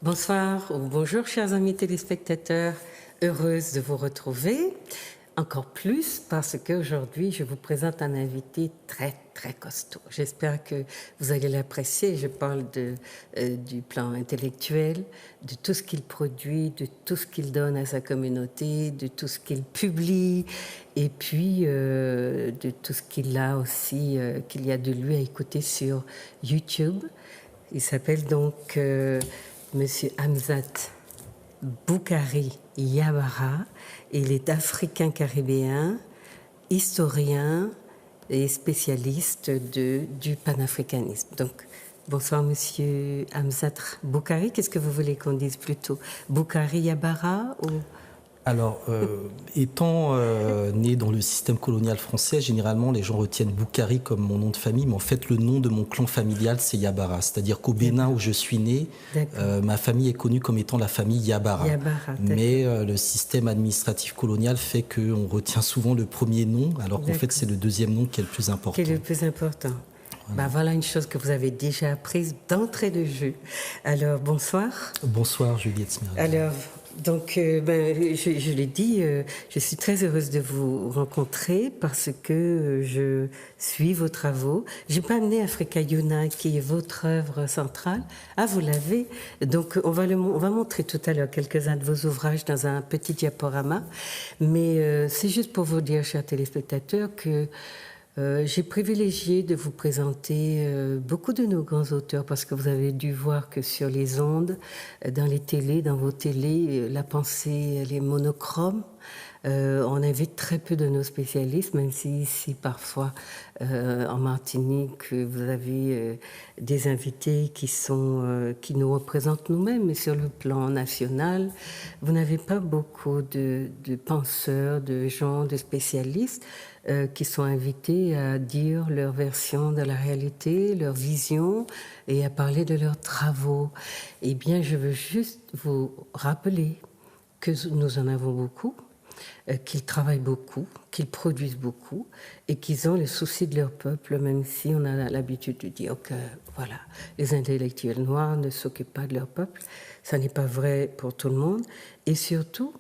Bonsoir ou bonjour chers amis téléspectateurs, heureuse de vous retrouver, encore plus parce qu'aujourd'hui je vous présente un invité très costaud. J'espère que vous allez l'apprécier. Je parle du plan intellectuel, de tout ce qu'il produit, de tout ce qu'il donne à sa communauté, de tout ce qu'il publie et puis de tout ce qu'il a aussi, qu'il y a de lui à écouter sur YouTube. Il s'appelle donc Monsieur Hamzat Boukari Yabara. Il est africain-caribéen, historien et spécialiste du panafricanisme. Donc, bonsoir Monsieur Hamzat Boukari. Qu'est-ce que vous voulez qu'on dise plutôt? Boukari Yabara ou... Alors, étant né dans le système colonial français, généralement les gens retiennent Boukari comme mon nom de famille, mais en fait le nom de mon clan familial c'est Yabara. C'est-à-dire qu'au Bénin où je suis né, ma famille est connue comme étant la famille Yabara. Mais le système administratif colonial fait qu'on retient souvent le premier nom, alors qu'en fait c'est le deuxième nom qui est le plus important. Qui est le plus important. Voilà une chose que vous avez déjà apprise d'entrée de jeu. Alors, bonsoir. Bonsoir Juliette Smirali. Alors, donc, je l'ai dit, je suis très heureuse de vous rencontrer parce que je suis vos travaux. J'ai pas amené Africa Yuna, qui est votre œuvre centrale. Ah, vous l'avez. Donc, on va montrer tout à l'heure quelques-uns de vos ouvrages dans un petit diaporama. Mais c'est juste pour vous dire, chers téléspectateurs, que j'ai privilégié de vous présenter beaucoup de nos grands auteurs parce que vous avez dû voir que sur les ondes, dans vos télés, la pensée, elle est monochrome. On invite très peu de nos spécialistes, même si ici, parfois, en Martinique, vous avez des invités qui nous représentent nous-mêmes, mais sur le plan national, vous n'avez pas beaucoup de penseurs, de gens, de spécialistes qui sont invités à dire leur version de la réalité, leur vision et à parler de leurs travaux. Eh bien, je veux juste vous rappeler que nous en avons beaucoup, qu'ils travaillent beaucoup, qu'ils produisent beaucoup et qu'ils ont le souci de leur peuple, même si on a l'habitude de dire que voilà, les intellectuels noirs ne s'occupent pas de leur peuple. Ça n'est pas vrai pour tout le monde. Et surtout,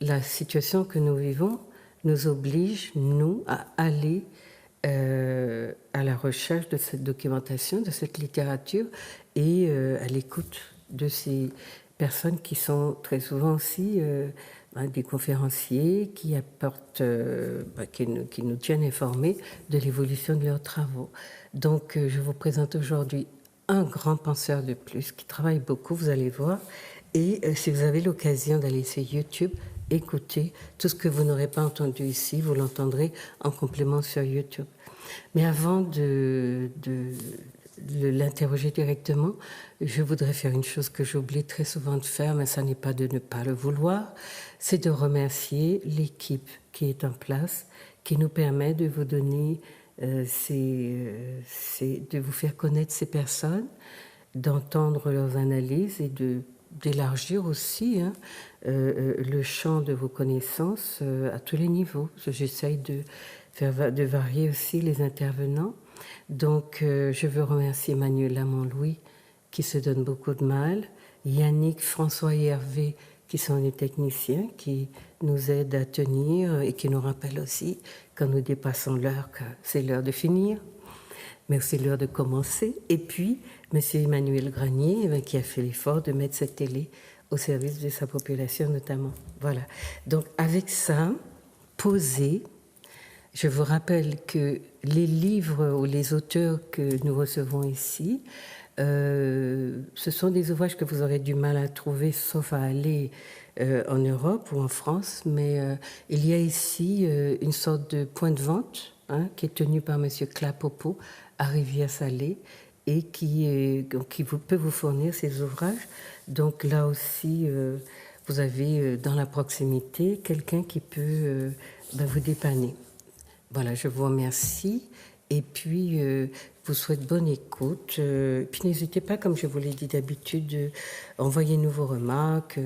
la situation que nous vivons nous oblige, nous, à aller à la recherche de cette documentation, de cette littérature et à l'écoute de ces personnes qui sont très souvent aussi des conférenciers qui apportent, qui nous tiennent informés de l'évolution de leurs travaux. Donc, je vous présente aujourd'hui un grand penseur de plus qui travaille beaucoup, vous allez voir. Et si vous avez l'occasion d'aller sur YouTube, écoutez tout ce que vous n'aurez pas entendu ici, vous l'entendrez en complément sur YouTube. Mais avant de l'interroger directement, je voudrais faire une chose que j'oublie très souvent de faire, mais ça n'est pas de ne pas le vouloir, c'est de remercier l'équipe qui est en place, qui nous permet de vous donner, de vous faire connaître ces personnes, d'entendre leurs analyses et d'élargir aussi le champ de vos connaissances à tous les niveaux. J'essaye de varier aussi les intervenants. Donc, je veux remercier Emmanuel Lamont-Louis qui se donne beaucoup de mal, Yannick, François et Hervé qui sont les techniciens qui nous aident à tenir et qui nous rappellent aussi quand nous dépassons l'heure que c'est l'heure de finir. Mais c'est l'heure de commencer. Et puis, M. Emmanuel Granier, qui a fait l'effort de mettre cette télé au service de sa population notamment. Voilà. Donc, avec ça, posé, je vous rappelle que les livres ou les auteurs que nous recevons ici, ce sont des ouvrages que vous aurez du mal à trouver, sauf à aller en Europe ou en France. Mais il y a ici une sorte de point de vente qui est tenu par M. Clapopo à Rivière-Salée et qui peut vous fournir ces ouvrages. Donc là aussi, vous avez dans la proximité quelqu'un qui peut vous dépanner. Voilà, je vous remercie et puis vous souhaite bonne écoute. Puis n'hésitez pas, comme je vous l'ai dit d'habitude, envoyez-nous vos remarques.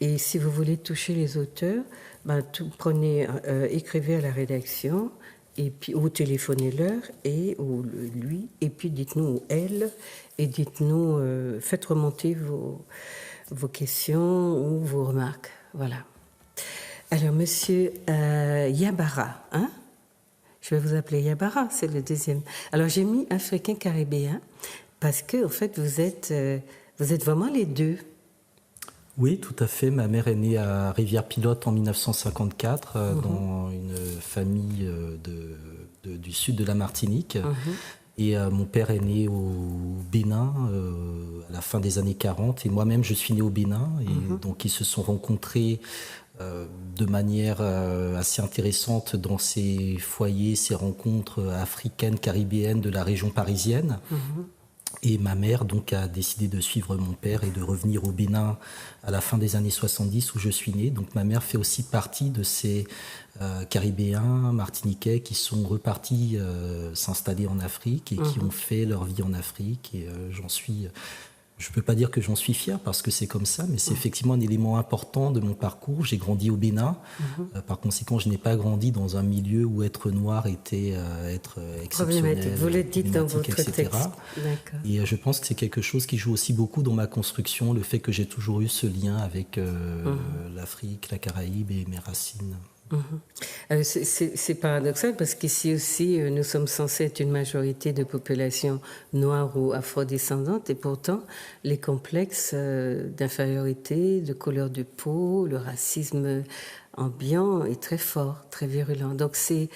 Et si vous voulez toucher les auteurs, écrivez à la rédaction. Et puis, ou téléphonez-leur, ou lui, et puis dites-nous ou elle, et dites-nous, faites remonter vos questions ou vos remarques. Voilà. Alors, monsieur Yabara, hein? Je vais vous appeler Yabara, c'est le deuxième. Alors, j'ai mis africain-caribéen parce que, en fait, vous êtes vraiment les deux. Oui, tout à fait. Ma mère est née à Rivière-Pilote en 1954 dans une famille du sud de la Martinique. Et mon père est né au Bénin à la fin des années 40. Et moi-même, je suis né au Bénin. Et donc, ils se sont rencontrés de manière assez intéressante dans ces foyers, ces rencontres africaines, caribéennes de la région parisienne. Et ma mère donc a décidé de suivre mon père et de revenir au Bénin à la fin des années 70 où je suis né. Donc ma mère fait aussi partie de ces Caribéens, Martiniquais qui sont repartis s'installer en Afrique et qui ont fait leur vie en Afrique. Et je ne peux pas dire que j'en suis fier parce que c'est comme ça, mais c'est effectivement un élément important de mon parcours. J'ai grandi au Bénin. Par conséquent, je n'ai pas grandi dans un milieu où être noir était être exceptionnel. Problématique. Vous le dites dans votre etc. texte. D'accord. Et je pense que c'est quelque chose qui joue aussi beaucoup dans ma construction, le fait que j'ai toujours eu ce lien avec l'Afrique, la Caraïbe et mes racines. C'est paradoxal parce qu'ici aussi, nous sommes censés être une majorité de population noire ou afrodescendante et pourtant, les complexes d'infériorité, de couleur de peau, le racisme ambiant est très fort, très virulent. Donc c'est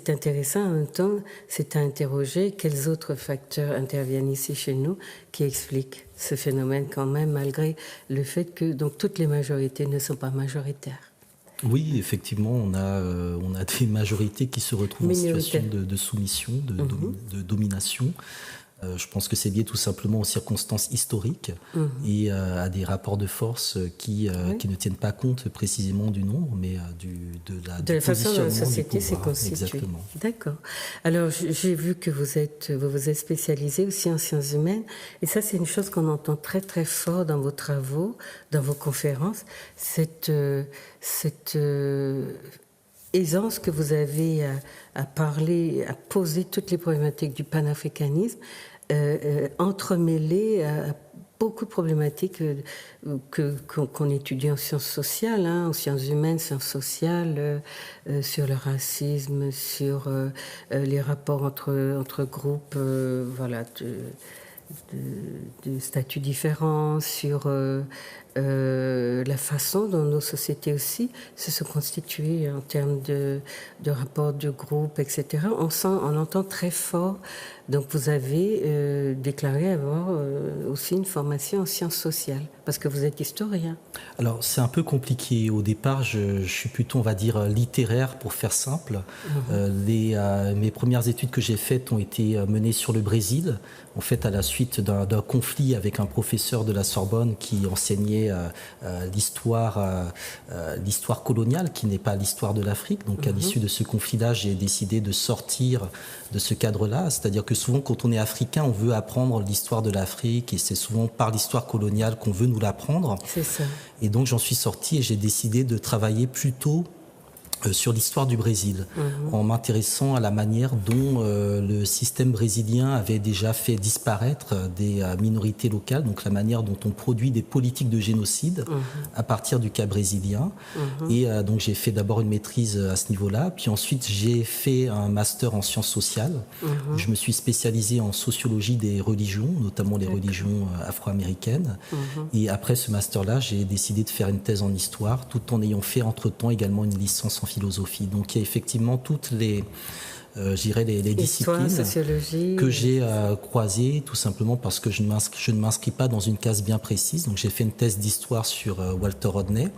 intéressant. En même temps, c'est à interroger quels autres facteurs interviennent ici chez nous qui expliquent ce phénomène quand même, malgré le fait que donc, toutes les majorités ne sont pas majoritaires. Oui, effectivement, on a des majorités qui se retrouvent en situation de soumission, de domination. Je pense que c'est lié tout simplement aux circonstances historiques et à des rapports de force qui ne tiennent pas compte précisément du nombre, mais de la façon dont la société s'est constituée. Exactement. D'accord. Alors, j'ai vu que vous vous êtes spécialisé aussi en sciences humaines, et ça, c'est une chose qu'on entend très très fort dans vos travaux, dans vos conférences, cette aisance que vous avez à parler, à poser toutes les problématiques du panafricanisme, entremêlées à beaucoup de problématiques qu'on étudie en sciences sociales, en sciences humaines, sciences sociales, sur le racisme, sur les rapports entre groupes, de statuts différents, sur la façon dont nos sociétés aussi se sont constituées en termes de rapports de groupe, etc. On entend très fort. Donc vous avez déclaré avoir aussi une formation en sciences sociales, parce que vous êtes historien. Alors c'est un peu compliqué. Au départ, je suis plutôt, on va dire, littéraire pour faire simple. Mes premières études que j'ai faites ont été menées sur le Brésil, en fait à la suite d'un conflit avec un professeur de la Sorbonne qui enseignait l'histoire coloniale, qui n'est pas l'histoire de l'Afrique. Donc à l'issue de ce conflit-là, j'ai décidé de sortir de ce cadre-là. C'est-à-dire que souvent, quand on est africain, on veut apprendre l'histoire de l'Afrique et c'est souvent par l'histoire coloniale qu'on veut nous l'apprendre. C'est ça. Et donc j'en suis sorti et j'ai décidé de travailler plutôt sur l'histoire du Brésil, en m'intéressant à la manière dont le système brésilien avait déjà fait disparaître des minorités locales, donc la manière dont on produit des politiques de génocide à partir du cas brésilien. Et donc j'ai fait d'abord une maîtrise à ce niveau-là, puis ensuite j'ai fait un master en sciences sociales, où je me suis spécialisé en sociologie des religions, notamment les religions afro-américaines. Et après ce master-là, j'ai décidé de faire une thèse en histoire, tout en ayant fait entre-temps également une licence en philosophie. Donc il y a effectivement toutes les disciplines que j'ai croisées, tout simplement parce que je ne m'inscris pas dans une case bien précise. Donc j'ai fait une thèse d'histoire sur Walter Rodney.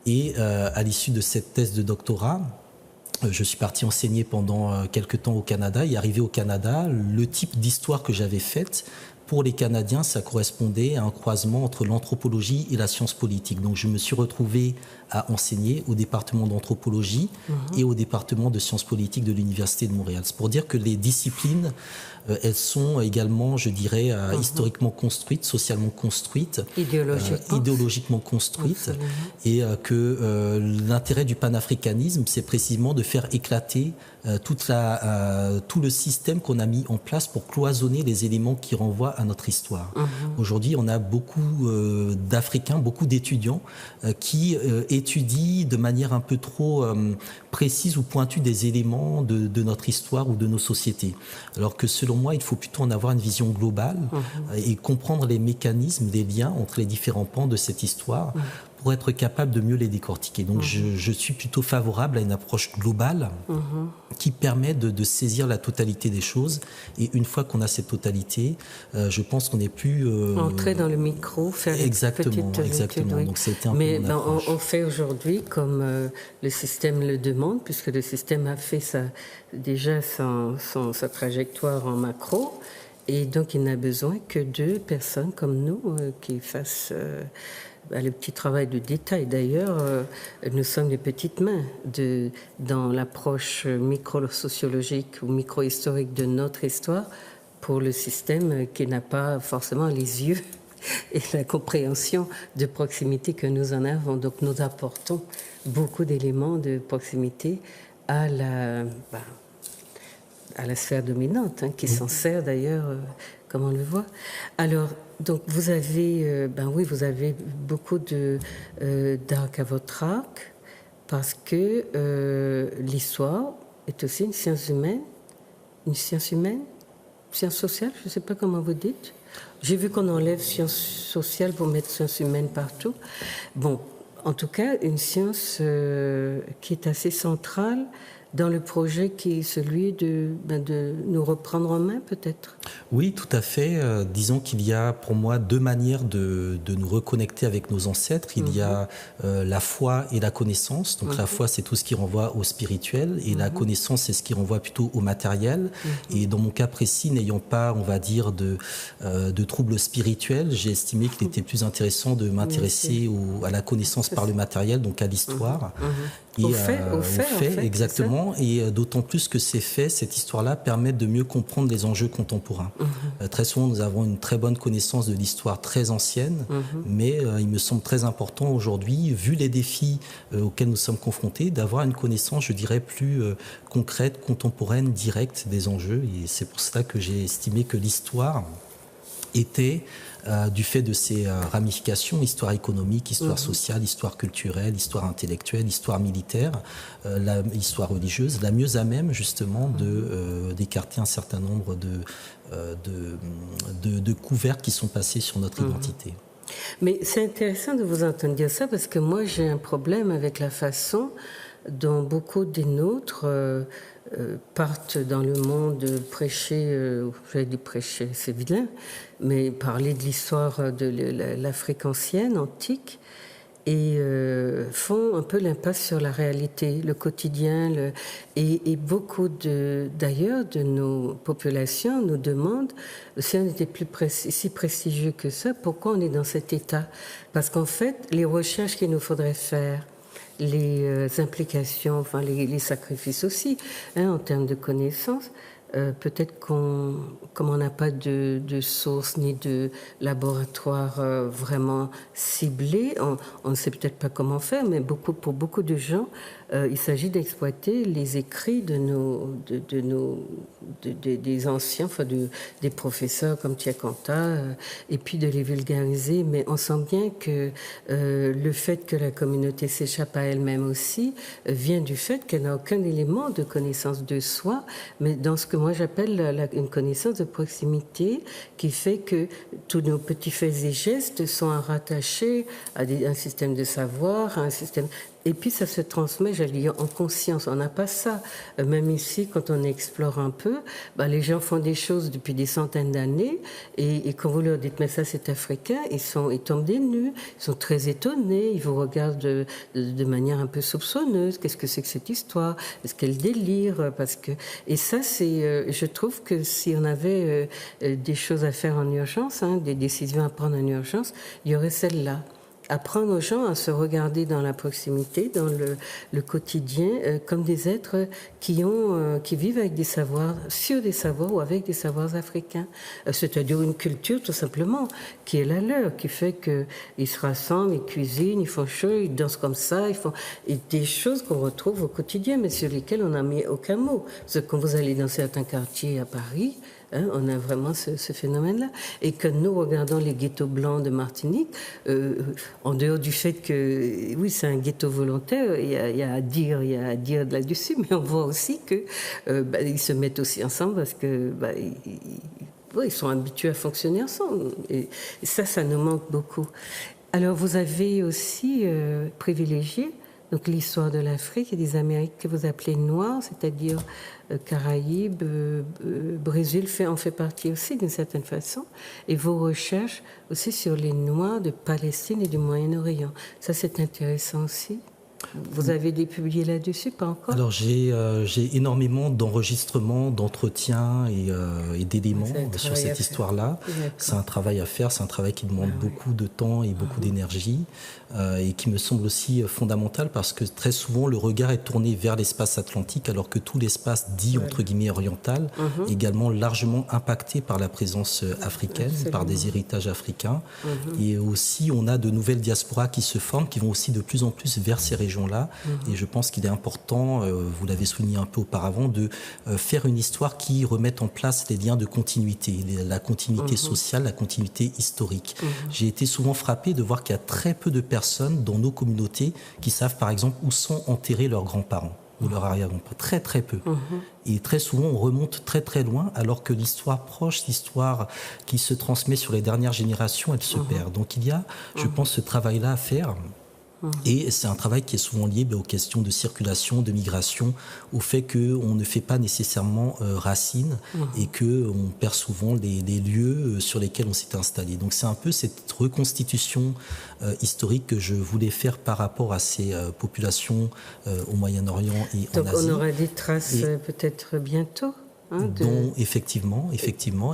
Et à l'issue de cette thèse de doctorat, je suis parti enseigner pendant quelques temps au Canada. Et arrivé au Canada, le type d'histoire que j'avais faite pour les Canadiens, ça correspondait à un croisement entre l'anthropologie et la science politique. Donc je me suis retrouvé à enseigner au département d'anthropologie et au département de sciences politiques de l'Université de Montréal. C'est pour dire que les disciplines, elles sont également, je dirais, historiquement construites, socialement construites, idéologiquement construites, et que l'intérêt du panafricanisme, c'est précisément de faire éclater tout le système qu'on a mis en place pour cloisonner les éléments qui renvoient à notre histoire. Aujourd'hui, on a beaucoup d'Africains, beaucoup d'étudiants qui étudient de manière un peu trop précise ou pointue des éléments de notre histoire ou de nos sociétés. Alors que selon moi, il faut plutôt en avoir une vision globale et comprendre les mécanismes, les liens entre les différents pans de cette histoire pour être capable de mieux les décortiquer. Donc je suis plutôt favorable à une approche globale qui permet de saisir la totalité des choses. Et une fois qu'on a cette totalité, je pense qu'on n'est plus... Entrer dans le micro, faire exactement. Oui. Donc c'était un Mais peu on fait aujourd'hui comme le système le demande, puisque le système a fait déjà sa trajectoire en macro. Et donc il n'a besoin que de personnes comme nous qui fassent... le petit travail de détail. D'ailleurs, nous sommes les petites mains dans l'approche micro-sociologique ou micro-historique de notre histoire pour le système qui n'a pas forcément les yeux et la compréhension de proximité que nous en avons. Donc nous apportons beaucoup d'éléments de proximité à la sphère dominante, qui s'en sert d'ailleurs, comme on le voit. Alors, donc vous avez, vous avez beaucoup d'arc à votre arc, parce que l'histoire est aussi une science humaine, science sociale, je ne sais pas comment vous dites. J'ai vu qu'on enlève science sociale pour mettre science humaine partout. Bon, en tout cas, une science qui est assez centrale dans le projet qui est celui de nous reprendre en main, peut-être. Oui, tout à fait. Disons qu'il y a pour moi deux manières de nous reconnecter avec nos ancêtres. Il y a la foi et la connaissance. Donc la foi, c'est tout ce qui renvoie au spirituel, et la connaissance, c'est ce qui renvoie plutôt au matériel. Et dans mon cas précis, n'ayant pas, on va dire, de troubles spirituels, j'ai estimé qu'il était plus intéressant de m'intéresser à la connaissance par le matériel, donc à l'histoire. Et au fait, en fait, exactement. Et d'autant plus que ces faits, cette histoire-là, permettent de mieux comprendre les enjeux contemporains. Très souvent, nous avons une très bonne connaissance de l'histoire très ancienne, mais il me semble très important aujourd'hui, vu les défis auxquels nous sommes confrontés, d'avoir une connaissance, je dirais, plus concrète, contemporaine, directe des enjeux. Et c'est pour cela que j'ai estimé que l'histoire était, du fait de ses ramifications, histoire économique, histoire sociale, histoire culturelle, histoire intellectuelle, histoire militaire, histoire religieuse, la mieux à même justement d'écarter un certain nombre de couverts qui sont passés sur notre identité. Mais c'est intéressant de vous entendre dire ça, parce que moi j'ai un problème avec la façon dont beaucoup des nôtres partent dans le monde prêcher, j'allais dire prêcher, c'est vilain, mais parler de l'histoire de l'Afrique ancienne, antique, et font un peu l'impasse sur la réalité, le quotidien. Et beaucoup d'ailleurs de nos populations nous demandent si on était si prestigieux que ça, pourquoi on est dans cet état? Parce qu'en fait, les recherches qu'il nous faudrait faire, les implications, enfin les sacrifices aussi, en termes de connaissances, peut-être comme on n'a pas de source ni de laboratoire vraiment ciblé, on ne sait peut-être pas comment faire, mais pour beaucoup de gens, il s'agit d'exploiter les écrits des anciens, enfin des professeurs comme Tiakanta, et puis de les vulgariser. Mais on sent bien que le fait que la communauté s'échappe à elle-même aussi vient du fait qu'elle n'a aucun élément de connaissance de soi, mais dans ce que moi j'appelle une connaissance de proximité, qui fait que tous nos petits faits et gestes sont rattachés à un système de savoir, à un système Et puis ça se transmet, j'allais dire, en conscience. On n'a pas ça. Même ici, quand on explore un peu, les gens font des choses depuis des centaines d'années. Et quand vous leur dites, mais ça c'est africain, ils tombent des nues, ils sont très étonnés, ils vous regardent de manière un peu soupçonneuse. Qu'est-ce que c'est que cette histoire? Est-ce qu'elle délire? Et ça, je trouve que si on avait des choses à faire en urgence, des décisions à prendre en urgence, il y aurait celle-là. Apprendre aux gens à se regarder dans la proximité, dans le quotidien, comme des êtres qui vivent avec des savoirs, sur des savoirs ou avec des savoirs africains. C'est-à-dire une culture, tout simplement, qui est la leur, qui fait qu'ils se rassemblent, ils cuisinent, ils font chaud, ils dansent comme ça, et des choses qu'on retrouve au quotidien, mais sur lesquelles on n'a mis aucun mot. Parce que quand vous allez dans certains quartiers à Paris, on a vraiment ce phénomène-là. Et que nous regardons les ghettos blancs de Martinique, en dehors du fait que, oui, c'est un ghetto volontaire, il y a à dire de là-dessus, mais on voit aussi que ils se mettent aussi ensemble parce que ils sont habitués à fonctionner ensemble. Et ça nous manque beaucoup. Alors, vous avez aussi privilégié donc l'histoire de l'Afrique et des Amériques que vous appelez noires, c'est-à-dire Caraïbes, Brésil en fait partie aussi d'une certaine façon, et vos recherches aussi sur les Noirs de Palestine et du Moyen-Orient. Ça, c'est intéressant aussi. Vous avez des publiés là-dessus, pas encore? Alors j'ai énormément d'enregistrements, d'entretiens et d'éléments sur cette histoire-là. C'est un travail à faire, c'est un travail qui demande beaucoup de temps et beaucoup d'énergie et qui me semble aussi fondamental parce que très souvent le regard est tourné vers l'espace atlantique alors que tout l'espace dit entre guillemets oriental est également largement impacté par la présence africaine, par des héritages africains. Et aussi on a de nouvelles diasporas qui se forment, qui vont aussi de plus en plus vers ces régions-là. Et je pense qu'il est important, vous l'avez souligné un peu auparavant, de faire une histoire qui remette en place les liens de continuité, la continuité sociale, la continuité historique. J'ai été souvent frappé de voir qu'il y a très peu de personnes dans nos communautés qui savent par exemple où sont enterrés leurs grands-parents ou leurs arrière-grands-parents. Très très peu. Et très souvent on remonte très très loin alors que l'histoire proche, l'histoire qui se transmet sur les dernières générations, elle se perd. Donc il y a, je pense, ce travail-là à faire. Et c'est un travail qui est souvent lié aux questions de circulation, de migration, au fait qu'on ne fait pas nécessairement racine et qu'on perd souvent les lieux sur lesquels on s'est installé. Donc c'est un peu cette reconstitution historique que je voulais faire par rapport à ces populations au Moyen-Orient et en Asie. Donc on aura des traces peut-être bientôt dont effectivement,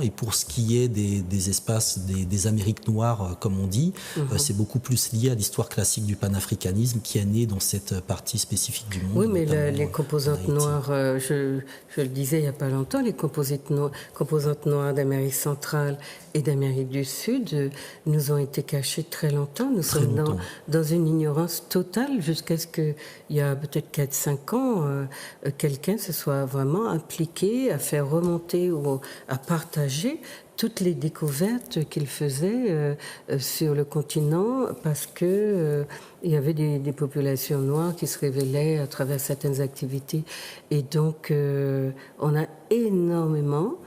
et pour ce qui est des espaces des Amériques noires, comme on dit, c'est beaucoup plus lié à l'histoire classique du panafricanisme qui est né dans cette partie spécifique du monde. Oui, mais les composantes noires, je le disais il n'y a pas longtemps, les composantes noires d'Amérique centrale et d'Amérique du Sud nous ont été cachées très longtemps. Nous sommes dans une ignorance totale jusqu'à ce qu'il y a peut-être 4-5 ans, quelqu'un se soit vraiment impliqué à faire remonter ou à partager toutes les découvertes qu'il faisait sur le continent parce que il y avait des populations noires qui se révélaient à travers certaines activités. Et donc, on a énormément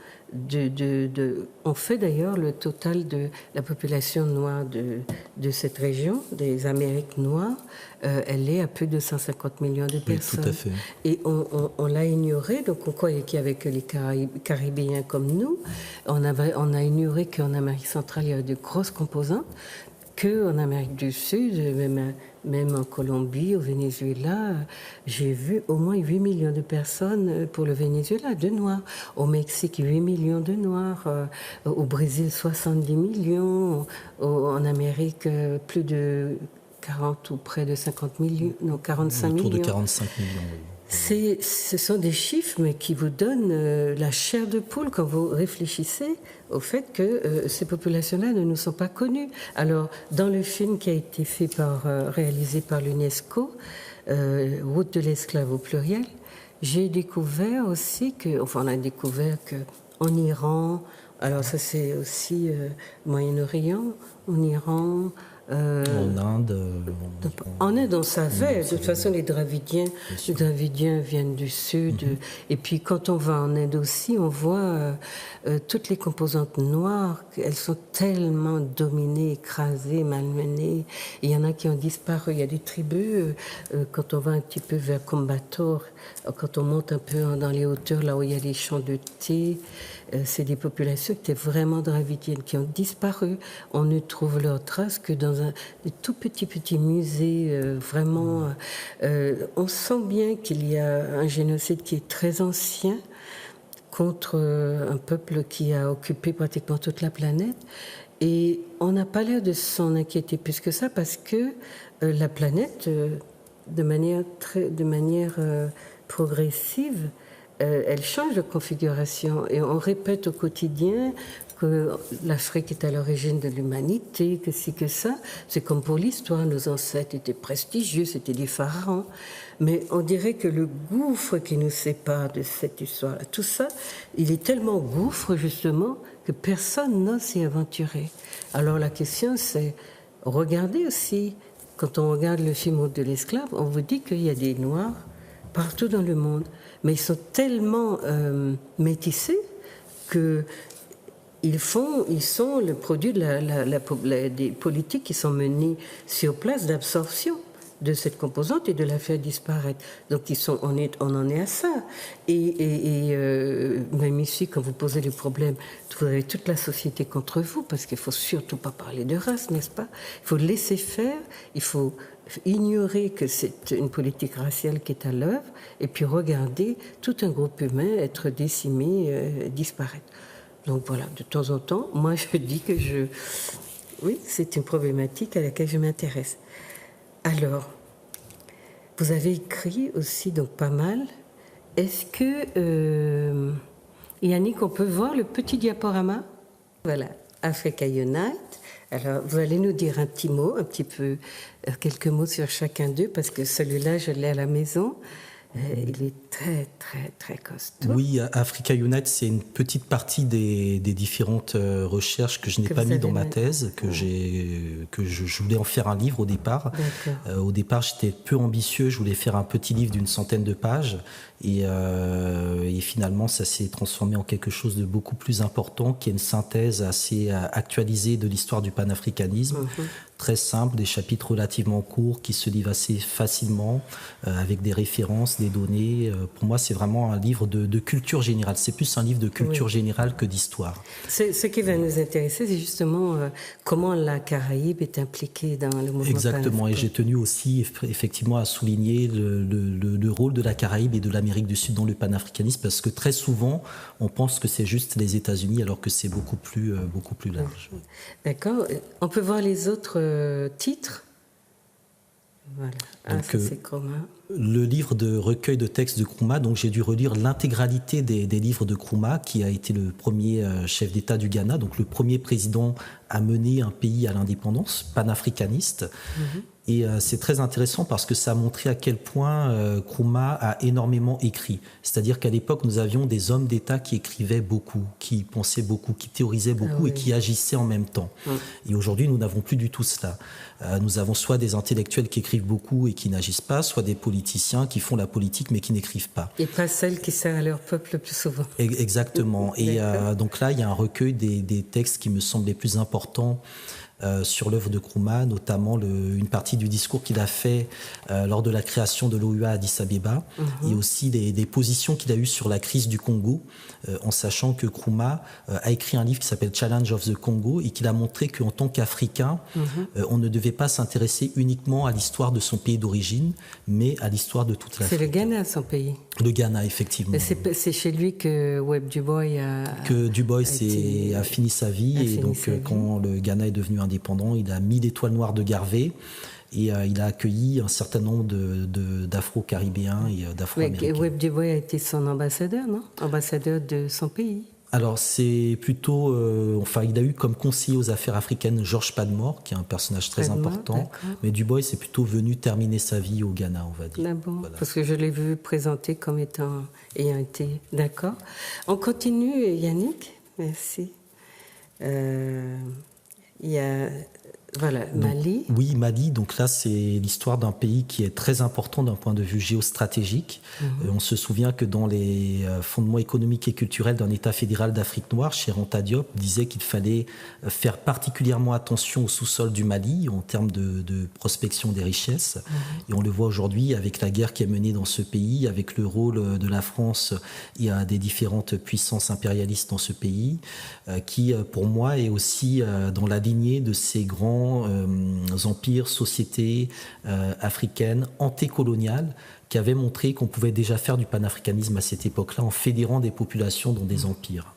on fait d'ailleurs le total de la population noire de cette région, des Amériques noires, elle est à plus de 150 millions de personnes. Oui, tout à fait. Et on l'a ignoré, donc on croyait qu'il y avait que les Caribéens comme nous. On a ignoré qu'en Amérique centrale, il y avait de grosses composantes, qu'en Amérique du Sud, même en Colombie, au Venezuela, j'ai vu au moins 8 millions de personnes pour le Venezuela, de Noirs. Au Mexique, 8 millions de Noirs. Au Brésil, 70 millions. En Amérique, plus de 40 ou près de 50 millions, non, 45 millions. Autour de 45 millions, oui. Ce sont des chiffres mais qui vous donnent la chair de poule quand vous réfléchissez au fait que ces populations-là ne nous sont pas connues. Alors, dans le film qui a été réalisé par l'UNESCO, Route de l'esclave au pluriel, j'ai découvert aussi on a découvert qu'en Iran, alors ça c'est aussi Moyen-Orient, en Iran, En Inde. En Inde, on savait. De toute façon, les Dravidiens viennent du sud. Et puis, quand on va en Inde aussi, on voit toutes les composantes noires. Elles sont tellement dominées, écrasées, malmenées. Il y en a qui ont disparu. Il y a des tribus, quand on va un petit peu vers Coimbatore, quand on monte un peu dans les hauteurs, là où il y a les champs de thé, c'est des populations qui étaient vraiment dravidiennes, qui ont disparu. On ne trouve leurs traces que dans des tout petits musées. Vraiment, on sent bien qu'il y a un génocide qui est très ancien contre un peuple qui a occupé pratiquement toute la planète. Et on n'a pas l'air de s'en inquiéter plus que ça, parce que la planète, de manière progressive, elle change de configuration, et on répète au quotidien que l'Afrique est à l'origine de l'humanité, que ci, que ça. C'est comme pour l'histoire, nos ancêtres étaient prestigieux, c'était des pharaons. Mais on dirait que le gouffre qui nous sépare de cette histoire-là, tout ça, il est tellement gouffre justement que personne n'ose s'y aventurer. Alors la question c'est, regardez aussi, quand on regarde le film Route de l'esclave, on vous dit qu'il y a des Noirs partout dans le monde, mais ils sont tellement métissés que ils sont le produit des politiques qui sont menées sur place d'absorption de cette composante et de la faire disparaître. Donc on en est à ça. Et même ici, quand vous posez le problème, vous avez toute la société contre vous, parce qu'il ne faut surtout pas parler de race, n'est-ce pas? Il faut laisser faire, il faut ignorer que c'est une politique raciale qui est à l'œuvre, et puis regarder tout un groupe humain être décimé, disparaître. Donc voilà, de temps en temps, moi je dis que oui, c'est une problématique à laquelle je m'intéresse. Alors, vous avez écrit aussi, donc pas mal. Est-ce que, Yannick, on peut voir le petit diaporama? Voilà, Africa Unite. Alors, vous allez nous dire un petit mot, quelques mots sur chacun d'eux, parce que celui-là, je l'ai à la maison. Il est très, très, très costaud. Oui, Africa Unite, c'est une petite partie des différentes recherches que je n'ai pas mis dans ma thèse, que je voulais en faire un livre au départ. Au départ, j'étais peu ambitieux, je voulais faire un petit livre d'une centaine de pages. Et finalement, ça s'est transformé en quelque chose de beaucoup plus important, qui est une synthèse assez actualisée de l'histoire du panafricanisme. Très simple, des chapitres relativement courts qui se livrent assez facilement, avec des références, des données. Pour moi, c'est vraiment un livre de culture générale. C'est plus un livre de culture générale que d'histoire. Ce qui va nous intéresser, c'est justement comment la Caraïbe est impliquée dans le mouvement Exactement, et j'ai tenu aussi effectivement à souligner le rôle de la Caraïbe et de l'Amérique du Sud dans le panafricanisme, parce que très souvent, on pense que c'est juste les États-Unis, alors que c'est beaucoup plus large. D'accord. On peut voir les autres titres. Voilà. Donc, ça c'est Nkrumah. Le livre de recueil de textes de Nkrumah, donc j'ai dû relire l'intégralité des livres de Nkrumah, qui a été le premier chef d'État du Ghana, donc le premier président à mener un pays à l'indépendance, panafricaniste. Et c'est très intéressant parce que ça a montré à quel point Nkrumah a énormément écrit. C'est-à-dire qu'à l'époque, nous avions des hommes d'État qui écrivaient beaucoup, qui pensaient beaucoup, qui théorisaient beaucoup et qui agissaient en même temps. Et aujourd'hui, nous n'avons plus du tout cela. Nous avons soit des intellectuels qui écrivent beaucoup et qui n'agissent pas, soit des politiciens qui font la politique mais qui n'écrivent pas. Et pas celles qui servent à leur peuple le plus souvent. Exactement. Et donc là, il y a un recueil des textes qui me semblent les plus importants sur l'œuvre de Nkrumah, notamment une partie du discours qu'il a fait lors de la création de l'OUA à Addis Abeba, et aussi des positions qu'il a eues sur la crise du Congo, en sachant que Nkrumah a écrit un livre qui s'appelle Challenge of the Congo, et qu'il a montré qu'en tant qu'Africain, on ne devait pas s'intéresser uniquement à l'histoire de son pays d'origine, mais à l'histoire de toute l'Afrique. C'est le Ghana, son pays. Le Ghana, effectivement. C'est chez lui que Webb Du Bois a fini sa vie, et donc quand le Ghana est devenu indépendant, il a mis l'étoile noire de Garvey, et il a accueilli un certain nombre d'Afro-Caribéens et d'Afro-Américains. Webb Du Bois a été son ambassadeur, non? Ambassadeur de son pays. Alors c'est plutôt, il a eu comme conseiller aux affaires africaines Georges Padmore, qui est un personnage très important, mais Du Bois est plutôt venu terminer sa vie au Ghana, on va dire. D'accord, voilà. Parce que je l'ai vu présenté comme ayant été d'accord. On continue, Yannick, merci. Il y a Voilà, Donc, Mali. oui, Mali, donc là c'est l'histoire d'un pays qui est très important d'un point de vue géostratégique. On se souvient que dans les fondements économiques et culturels d'un État fédéral d'Afrique noire, Cheikh Anta Diop disait qu'il fallait faire particulièrement attention au sous-sol du Mali en termes de prospection des richesses. Et on le voit aujourd'hui avec la guerre qui est menée dans ce pays, avec le rôle de la France et des différentes puissances impérialistes dans ce pays, qui pour moi est aussi dans la lignée de ces grands empires, sociétés africaines antécoloniales qui avaient montré qu'on pouvait déjà faire du panafricanisme à cette époque-là en fédérant des populations dans des empires.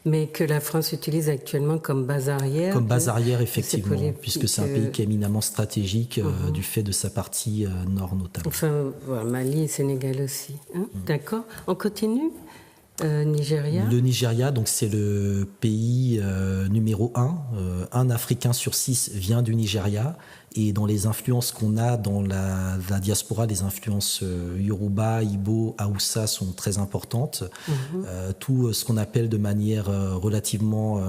Mais que la France utilise actuellement comme base arrière. Comme base arrière, effectivement, puisque c'est un pays qui est éminemment stratégique du fait de sa partie nord notamment. Enfin, voilà, Mali et Sénégal aussi. Hein. D'accord. On continue. Nigeria. Le Nigeria, donc c'est le pays numéro 1. Un Africain sur 6 vient du Nigeria. Et dans les influences qu'on a dans la diaspora, les influences Yoruba, Igbo, Haoussa sont très importantes. Tout ce qu'on appelle de manière relativement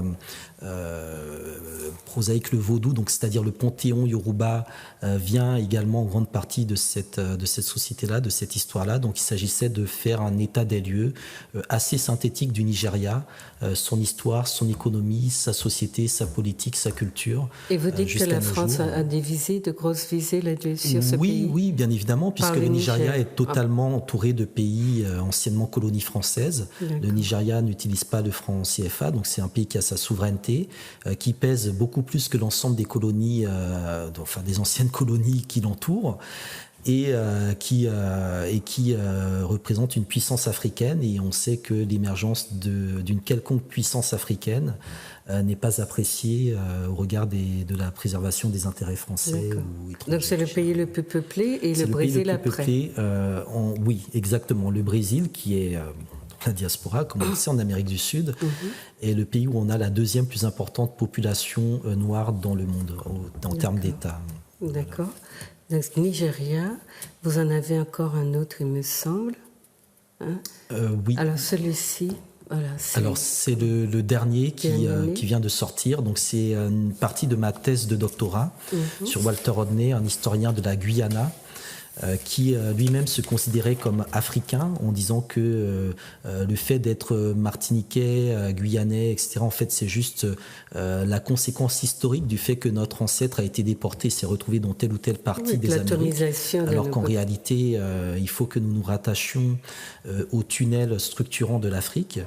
prosaïque le vaudou, donc c'est-à-dire le panthéon Yoruba, vient également en grande partie de cette société-là, de cette histoire-là. Donc il s'agissait de faire un état des lieux assez synthétique du Nigeria, son histoire, son économie, sa société, sa politique, sa culture. Et vous dites que la France a des visées, de grosses visées là-dessus sur ce pays? Oui, bien évidemment, puisque le Nigeria est totalement entouré de pays anciennement colonies françaises. Le Nigeria n'utilise pas le franc CFA, donc c'est un pays qui a sa souveraineté, qui pèse beaucoup plus que l'ensemble des colonies, enfin des anciennes colonies qui l'entourent. Et qui représente une puissance africaine, et on sait que l'émergence d'une quelconque puissance africaine n'est pas appréciée au regard de la préservation des intérêts français. Donc c'est le pays le plus peuplé et le Brésil après. Oui, exactement. Le Brésil qui est la diaspora, comme on le sait, en Amérique du Sud, est le pays où on a la deuxième plus importante population noire dans le monde en termes d'État. D'accord. Donc, Nigeria, vous en avez encore un autre, il me semble. Hein? Oui. Alors celui-ci, voilà. C'est le dernier qui vient de sortir. Donc c'est une partie de ma thèse de doctorat sur Walter Rodney, un historien de la Guyana, qui lui-même se considérait comme africain en disant que le fait d'être martiniquais, guyanais, etc., en fait, c'est juste la conséquence historique du fait que notre ancêtre a été déporté, s'est retrouvé dans telle ou telle partie des Amériques. Alors qu'en réalité, il faut que nous nous rattachions au tunnel structurant de l'Afrique.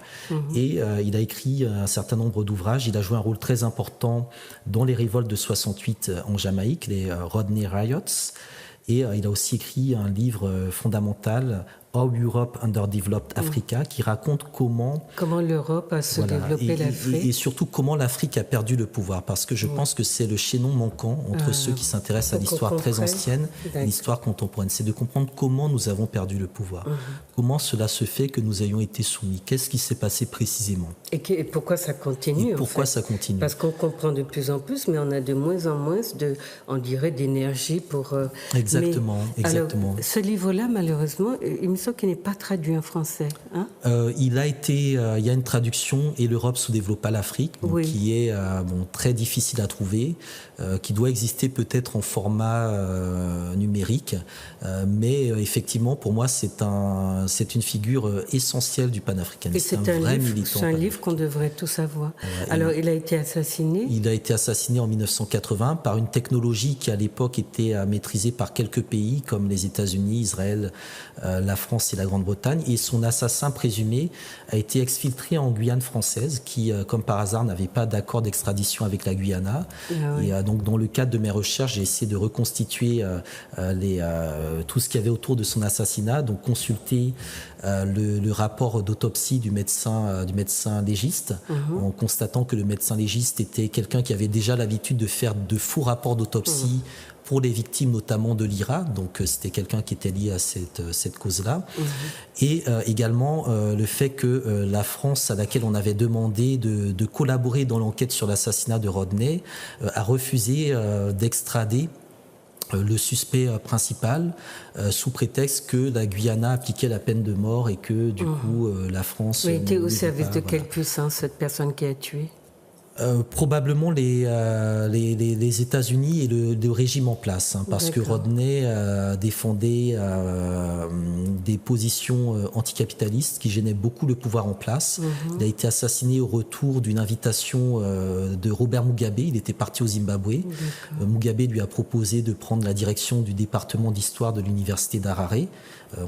Et il a écrit un certain nombre d'ouvrages. Il a joué un rôle très important dans les révoltes de 68 en Jamaïque, les Rodney Riots. Et il a aussi écrit un livre fondamental, How Europe Underdeveloped Africa, qui raconte comment l'Europe a se développé l'Afrique. Et surtout comment l'Afrique a perdu le pouvoir. Parce que je pense que c'est le chaînon manquant entre ceux qui s'intéressent à l'histoire très ancienne et l'histoire contemporaine. C'est de comprendre comment nous avons perdu le pouvoir. Comment cela se fait que nous ayons été soumis. Qu'est-ce qui s'est passé précisément? Et pourquoi ça continue? Ça continue? Parce qu'on comprend de plus en plus, mais on a de moins en moins, on dirait, d'énergie pour... Exactement. Alors, ce livre-là, malheureusement, il me semble qu'il n'est pas traduit en français. Hein? Il y a une traduction, et l'Europe sous-développe pas l'Afrique, qui est très difficile à trouver, qui doit exister peut-être en format numérique, mais effectivement, pour moi, c'est une figure essentielle du panafricanisme. Et c'est un vrai militant. C'est un livre qu'on devrait tous avoir. Alors, il a été assassiné? Il a été assassiné en 1980 par une technologie qui, à l'époque, était maîtrisée par quelques pays, comme les États-Unis, Israël, la France et la Grande-Bretagne, et son assassin présumé a été exfiltré en Guyane française, qui, comme par hasard, n'avait pas d'accord d'extradition avec la Guyana. Et donc, dans le cadre de mes recherches, j'ai essayé de reconstituer tout ce qu'il y avait autour de son assassinat, donc consulter le rapport d'autopsie du médecin légiste, en constatant que le médecin légiste était quelqu'un qui avait déjà l'habitude de faire de faux rapports d'autopsie pour les victimes notamment de l'IRA, donc c'était quelqu'un qui était lié à cette cause-là. Et également le fait que la France, à laquelle on avait demandé de collaborer dans l'enquête sur l'assassinat de Rodney, a refusé d'extrader le suspect principal sous prétexte que la Guyana appliquait la peine de mort et que du coup la France... Mais était au service de quelle puissance, cette personne qui a tué? Probablement les États-Unis et le régime en place, hein, parce que Rodney défendait des positions anticapitalistes qui gênaient beaucoup le pouvoir en place. Il a été assassiné au retour d'une invitation de Robert Mugabe. Il était parti au Zimbabwe. Mugabe lui a proposé de prendre la direction du département d'histoire de l'université d'Harare.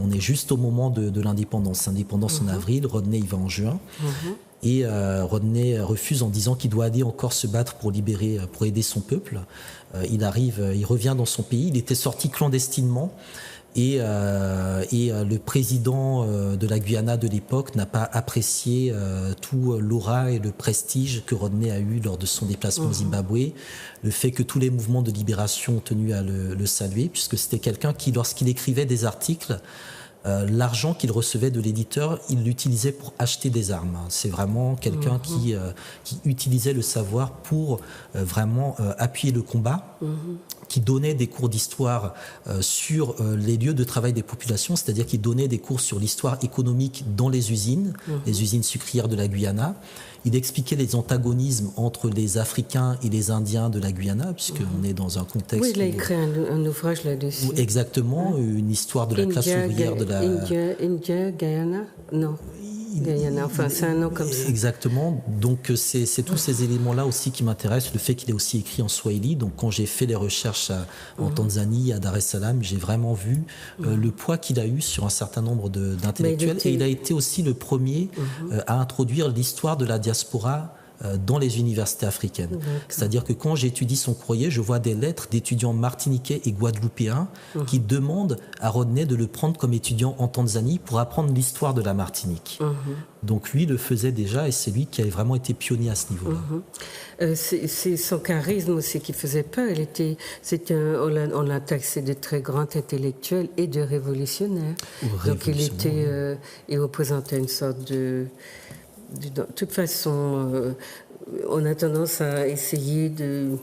On est juste au moment de l'indépendance. L'indépendance en avril, Rodney y va en juin. Et Rodney refuse en disant qu'il doit aller encore se battre pour aider son peuple. Il revient dans son pays. Il était sorti clandestinement. Et le président de la Guyana de l'époque n'a pas apprécié tout l'aura et le prestige que Rodney a eu lors de son déplacement au Zimbabwe. Le fait que tous les mouvements de libération ont tenu à le saluer, puisque c'était quelqu'un qui, lorsqu'il écrivait des articles, l'argent qu'il recevait de l'éditeur, il l'utilisait pour acheter des armes. C'est vraiment quelqu'un qui utilisait le savoir pour vraiment appuyer le combat, qui donnait des cours d'histoire sur les lieux de travail des populations, c'est-à-dire qu'il donnait des cours sur l'histoire économique dans les usines sucrières de la Guyana. Il expliquait les antagonismes entre les Africains et les Indiens de la Guyana, puisqu'on est dans un contexte... Oui, il a écrit un ouvrage là-dessus. Exactement, une histoire de la classe ouvrière de la... India, Guyana. Non. Guyana, enfin c'est un nom comme ça. Exactement, donc c'est tous ces éléments-là aussi qui m'intéressent, le fait qu'il ait aussi écrit en Swahili. Donc quand j'ai fait les recherches en Tanzanie, à Dar es Salaam, j'ai vraiment vu le poids qu'il a eu sur un certain nombre d'intellectuels. Et il a été aussi le premier à introduire l'histoire de la diaspora dans les universités africaines. C'est-à-dire que quand j'étudie son courrier, je vois des lettres d'étudiants martiniquais et guadeloupéens qui demandent à Rodney de le prendre comme étudiant en Tanzanie pour apprendre l'histoire de la Martinique. Donc lui le faisait déjà et c'est lui qui avait vraiment été pionnier à ce niveau-là. C'est son charisme aussi qui faisait peur. On l'a taxé de très grand intellectuel et de révolutionnaire. Donc il représentait une sorte de toute façon, on a tendance à essayer de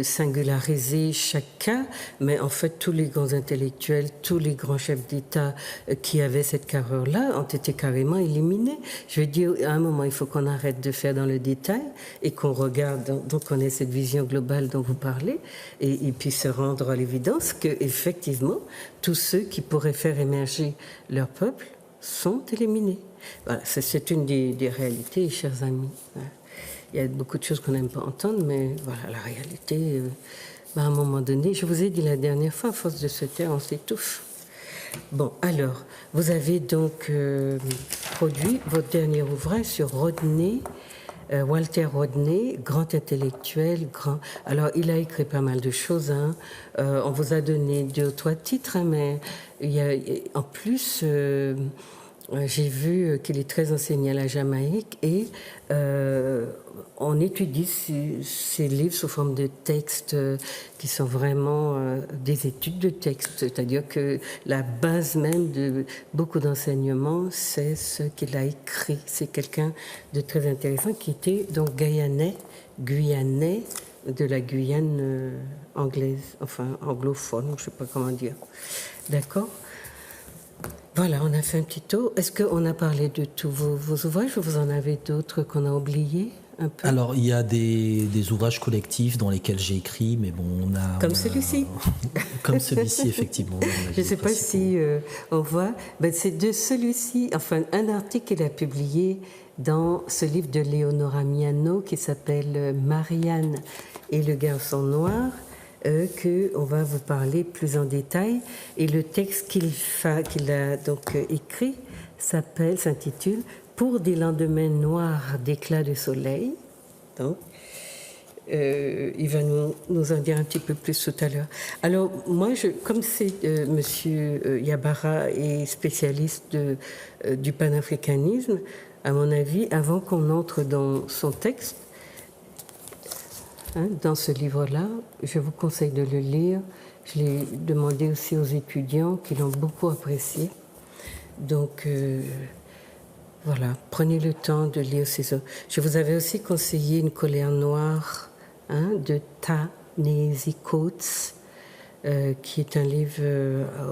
singulariser chaque cas, mais en fait, tous les grands intellectuels, tous les grands chefs d'État qui avaient cette carrure-là ont été carrément éliminés. Je veux dire, à un moment, il faut qu'on arrête de faire dans le détail et qu'on regarde, donc on ait cette vision globale dont vous parlez, et puis se rendre à l'évidence qu'effectivement, tous ceux qui pourraient faire émerger leur peuple sont éliminés. Voilà, c'est une des réalités, chers amis. Il y a beaucoup de choses qu'on n'aime pas entendre, mais voilà, la réalité, à un moment donné, je vous ai dit la dernière fois, à force de se taire, on s'étouffe. Bon, alors, vous avez donc produit votre dernier ouvrage sur Rodney, Walter Rodney, grand intellectuel, grand... Alors, il a écrit pas mal de choses, hein. On vous a donné 2 ou 3 titres, hein, mais il y a, en plus... j'ai vu qu'il est très enseigné à la Jamaïque et on étudie ces livres sous forme de textes qui sont vraiment des études de textes. C'est-à-dire que la base même de beaucoup d'enseignements, c'est ce qu'il a écrit. C'est quelqu'un de très intéressant qui était donc guyanais de la Guyane anglaise, enfin anglophone, je ne sais pas comment dire. D'accord ? Voilà, on a fait un petit tour. Est-ce qu'on a parlé de tous vos ouvrages ou vous en avez d'autres qu'on a oubliés un peu ? Alors, il y a des ouvrages collectifs dans lesquels j'ai écrit, mais bon, Comme celui-ci. Comme celui-ci, effectivement. Je ne sais pas si on voit. Ben, c'est de celui-ci, enfin, un article qu'il a publié dans ce livre de Leonora Miano qui s'appelle « Marianne et le garçon noir ». Qu'on va vous parler plus en détail. Et le texte qu'il a donc écrit s'intitule « Pour des lendemains noirs d'éclat de soleil ». Donc, il va nous en dire un petit peu plus tout à l'heure. Alors, moi, comme c'est Monsieur Yabara est spécialiste du panafricanisme, à mon avis, avant qu'on entre dans son texte, dans ce livre-là, je vous conseille de le lire. Je l'ai demandé aussi aux étudiants qui l'ont beaucoup apprécié. Donc, voilà, prenez le temps de lire ces œuvres. Je vous avais aussi conseillé Une colère noire de Ta-Nehisi Coates, qui est un livre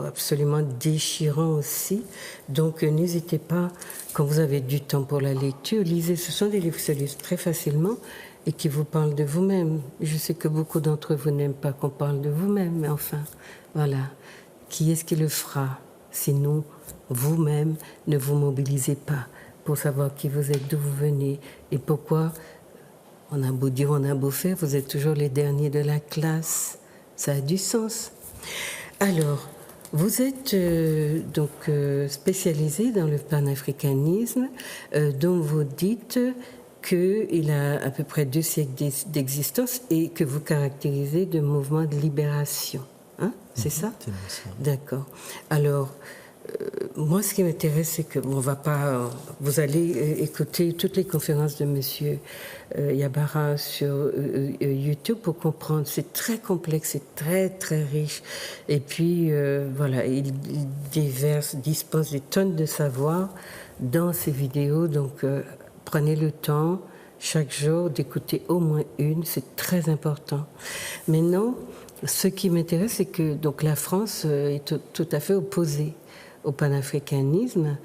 absolument déchirant aussi. Donc n'hésitez pas, quand vous avez du temps pour la lecture, lisez. Ce sont des livres qui se lisent très facilement et qui vous parlent de vous-même. Je sais que beaucoup d'entre vous n'aiment pas qu'on parle de vous-même, mais enfin, voilà. Qui est-ce qui le fera, sinon vous-même ne vous mobilisez pas pour savoir qui vous êtes, d'où vous venez et pourquoi, on a beau dire, on a beau faire, vous êtes toujours les derniers de la classe. Ça a du sens. Alors, vous êtes spécialisé dans le panafricanisme, dont vous dites qu'il a à peu près 2 siècles d'existence et que vous caractérisez de mouvement de libération. Hein? C'est ça? C'est bon, ça. D'accord. Alors, moi, ce qui m'intéresse, c'est que vous allez écouter toutes les conférences de Monsieur Yabara sur YouTube pour comprendre. C'est très complexe, c'est très très riche. Et puis voilà, il dispense des tonnes de savoir dans ses vidéos. Donc prenez le temps chaque jour d'écouter au moins une. C'est très important. Maintenant, ce qui m'intéresse, c'est que donc la France est tout à fait opposée au panafricanisme.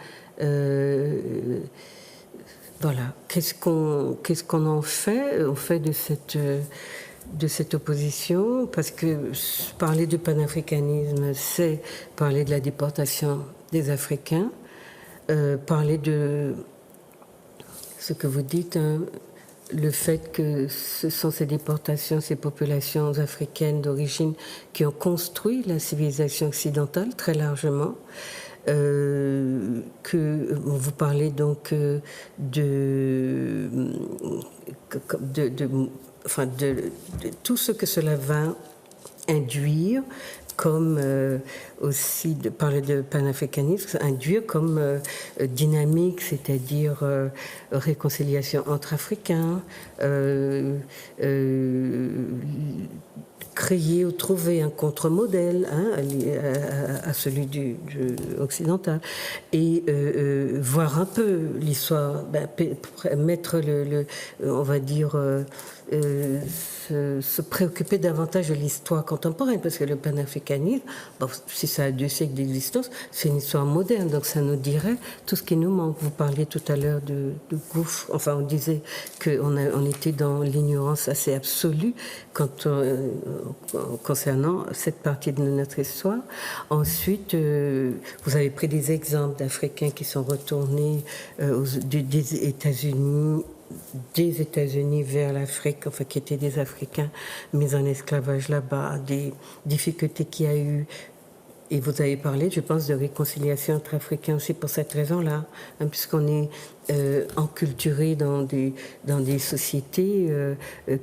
Voilà. Qu'est-ce qu'on en fait? On fait de cette opposition, parce que parler de panafricanisme, c'est parler de la déportation des Africains, parler de ce que vous dites, hein, le fait que ce sont ces déportations, ces populations africaines d'origine qui ont construit la civilisation occidentale très largement. Que vous parlez donc de tout ce que cela va induire, comme aussi de parler de panafricanisme, induire comme dynamique, c'est-à-dire réconciliation entre Africains, créer ou trouver un contre-modèle, hein, à celui du occidental, et voir un peu l'histoire, mettre on va dire, se préoccuper davantage de l'histoire contemporaine, parce que le panafricanisme, si ça a 2 siècles d'existence, c'est une histoire moderne, donc ça nous dirait tout ce qui nous manque. Vous parliez tout à l'heure de gouffre, enfin on disait qu'on était dans l'ignorance assez absolue concernant cette partie de notre histoire. Ensuite, vous avez pris des exemples d'Africains qui sont retournés des États-Unis vers l'Afrique, enfin qui étaient des Africains mis en esclavage là-bas, des difficultés qu'il y a eu. Et vous avez parlé, je pense, de réconciliation entre Africains aussi pour cette raison-là, hein, puisqu'on est enculturé dans des sociétés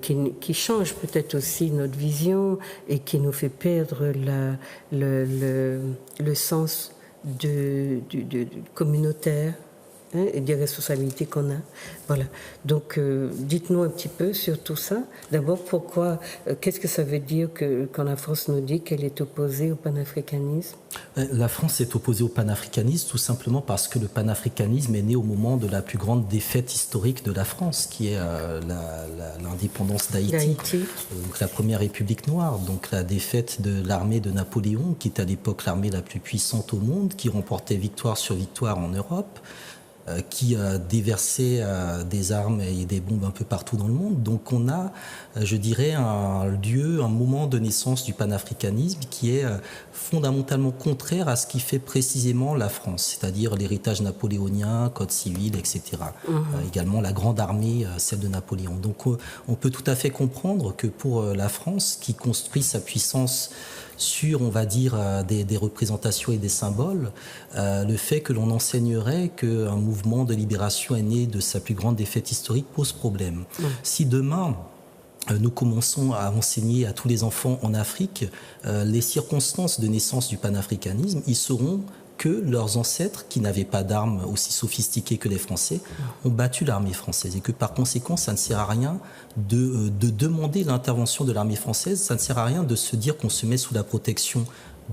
qui changent peut-être aussi notre vision et qui nous fait perdre le sens du communautaire, hein, et des responsabilités qu'on a. Voilà. Donc, dites-nous un petit peu sur tout ça. D'abord, pourquoi, qu'est-ce que ça veut dire quand la France nous dit qu'elle est opposée au panafricanisme? La France est opposée au panafricanisme tout simplement parce que le panafricanisme est né au moment de la plus grande défaite historique de la France, qui est l'indépendance d'Haïti, donc la première république noire, donc la défaite de l'armée de Napoléon, qui est à l'époque l'armée la plus puissante au monde, qui remportait victoire sur victoire en Europe, qui déversait des armes et des bombes un peu partout dans le monde. Donc on a, je dirais, un moment de naissance du panafricanisme qui est fondamentalement contraire à ce qui fait précisément la France, c'est-à-dire l'héritage napoléonien, code civil, etc. Également la grande armée, celle de Napoléon. Donc on peut tout à fait comprendre que pour la France, qui construit sa puissance sur, on va dire, des représentations et des symboles, le fait que l'on enseignerait qu'un mouvement de libération est né de sa plus grande défaite historique pose problème. Si demain, nous commençons à enseigner à tous les enfants en Afrique les circonstances de naissance du panafricanisme, ils sauront que leurs ancêtres, qui n'avaient pas d'armes aussi sophistiquées que les Français, ont battu l'armée française. Et que par conséquent, ça ne sert à rien de demander l'intervention de l'armée française, ça ne sert à rien de se dire qu'on se met sous la protection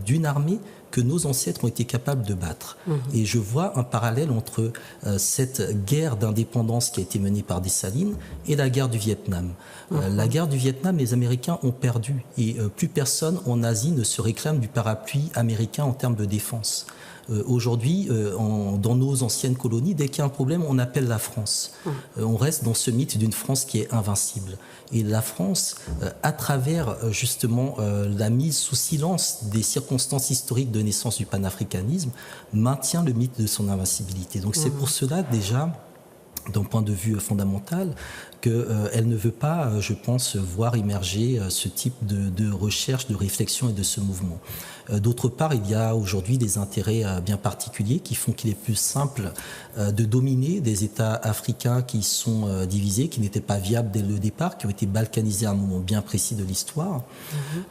d'une armée, que nos ancêtres ont été capables de battre. Et je vois un parallèle entre cette guerre d'indépendance qui a été menée par Dessalines et la guerre du Vietnam. La guerre du Vietnam, les Américains ont perdu et plus personne en Asie ne se réclame du parapluie américain en termes de défense. Aujourd'hui, dans nos anciennes colonies, dès qu'il y a un problème, on appelle la France. On reste dans ce mythe d'une France qui est invincible. Et la France, à travers justement la mise sous silence des circonstances historiques de naissance du panafricanisme, maintient le mythe de son invincibilité. Donc c'est pour cela déjà, d'un point de vue fondamental, qu'elle ne veut pas, je pense, voir émerger ce type de recherche, de réflexion et de ce mouvement. D'autre part, il y a aujourd'hui des intérêts bien particuliers qui font qu'il est plus simple de dominer des États africains qui sont divisés, qui n'étaient pas viables dès le départ, qui ont été balkanisés à un moment bien précis de l'histoire,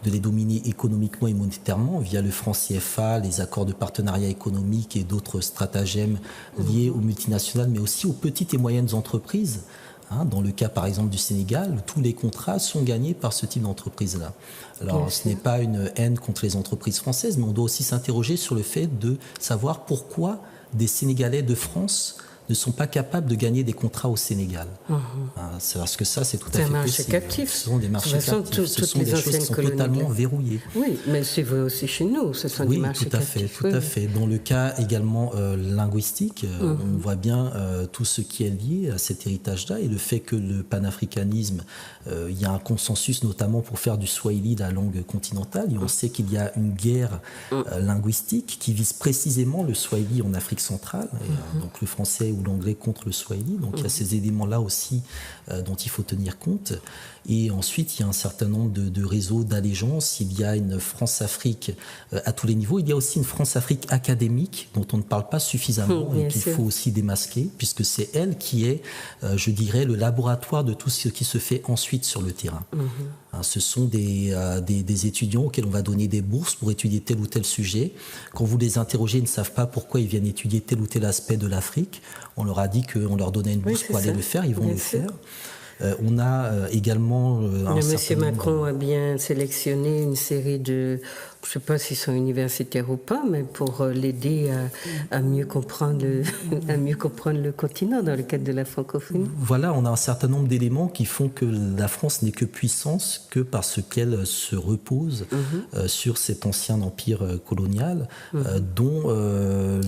de les dominer économiquement et monétairement via le franc CFA, les accords de partenariat économique et d'autres stratagèmes liés aux multinationales, mais aussi aux petites et moyennes entreprises. Dans le cas, par exemple, du Sénégal, tous les contrats sont gagnés par ce type d'entreprise-là. Alors, ce n'est pas une haine contre les entreprises françaises, mais on doit aussi s'interroger sur le fait de savoir pourquoi des Sénégalais de France ne sont pas capables de gagner des contrats au Sénégal. C'est parce que ça, c'est tout à fait possible. Captif. Ce sont des marchés captifs. Ce sont des choses qui sont totalement verrouillées. Oui, mais c'est vrai aussi chez nous. Ce sont des marchés captifs. Oui, tout à fait. Dans le cas également linguistique, on voit bien tout ce qui est lié à cet héritage-là et le fait que le panafricanisme, il y a un consensus notamment pour faire du swahili la langue continentale. Et on sait qu'il y a une guerre linguistique qui vise précisément le swahili en Afrique centrale, et, donc le français ou l'anglais contre le swahili. Donc il y a ces éléments-là aussi dont il faut tenir compte. Et ensuite, il y a un certain nombre de réseaux d'allégeance. Il y a une France-Afrique à tous les niveaux. Il y a aussi une France-Afrique académique dont on ne parle pas suffisamment et qu'il faut aussi démasquer, puisque c'est elle qui est, je dirais, le laboratoire de tout ce qui se fait ensuite sur le terrain. Ce sont des étudiants auxquels on va donner des bourses pour étudier tel ou tel sujet. Quand vous les interrogez, ils ne savent pas pourquoi ils viennent étudier tel ou tel aspect de l'Afrique. On leur a dit qu'on leur donnait une bourse pour aller le faire, ils vont le faire. On a également Monsieur Macron a bien sélectionné une série de, je ne sais pas s'ils sont universitaires ou pas, mais pour l'aider à mieux comprendre le continent dans le cadre de la francophonie. Voilà, on a un certain nombre d'éléments qui font que la France n'est que puissance que parce qu'elle se repose sur cet ancien empire colonial dont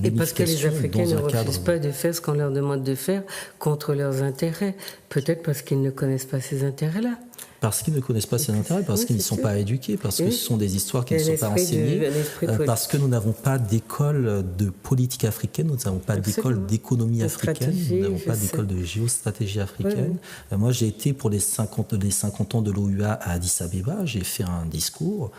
et parce que les Africains ne refusent pas de faire ce qu'on leur demande de faire contre leurs intérêts. Peut-être parce qu'ils ne connaissent pas ces intérêts-là. Parce qu'ils ne connaissent pas ces intérêts, parce qu'ils ne sont pas éduqués, parce que ce sont des histoires qui ne sont pas enseignées, parce que nous n'avons pas d'école de politique africaine, nous n'avons pas d'école d'économie africaine, nous n'avons pas d'école de géostratégie africaine. Moi, j'ai été pour les 50 ans de l'OUA à Addis Abeba, j'ai fait un discours.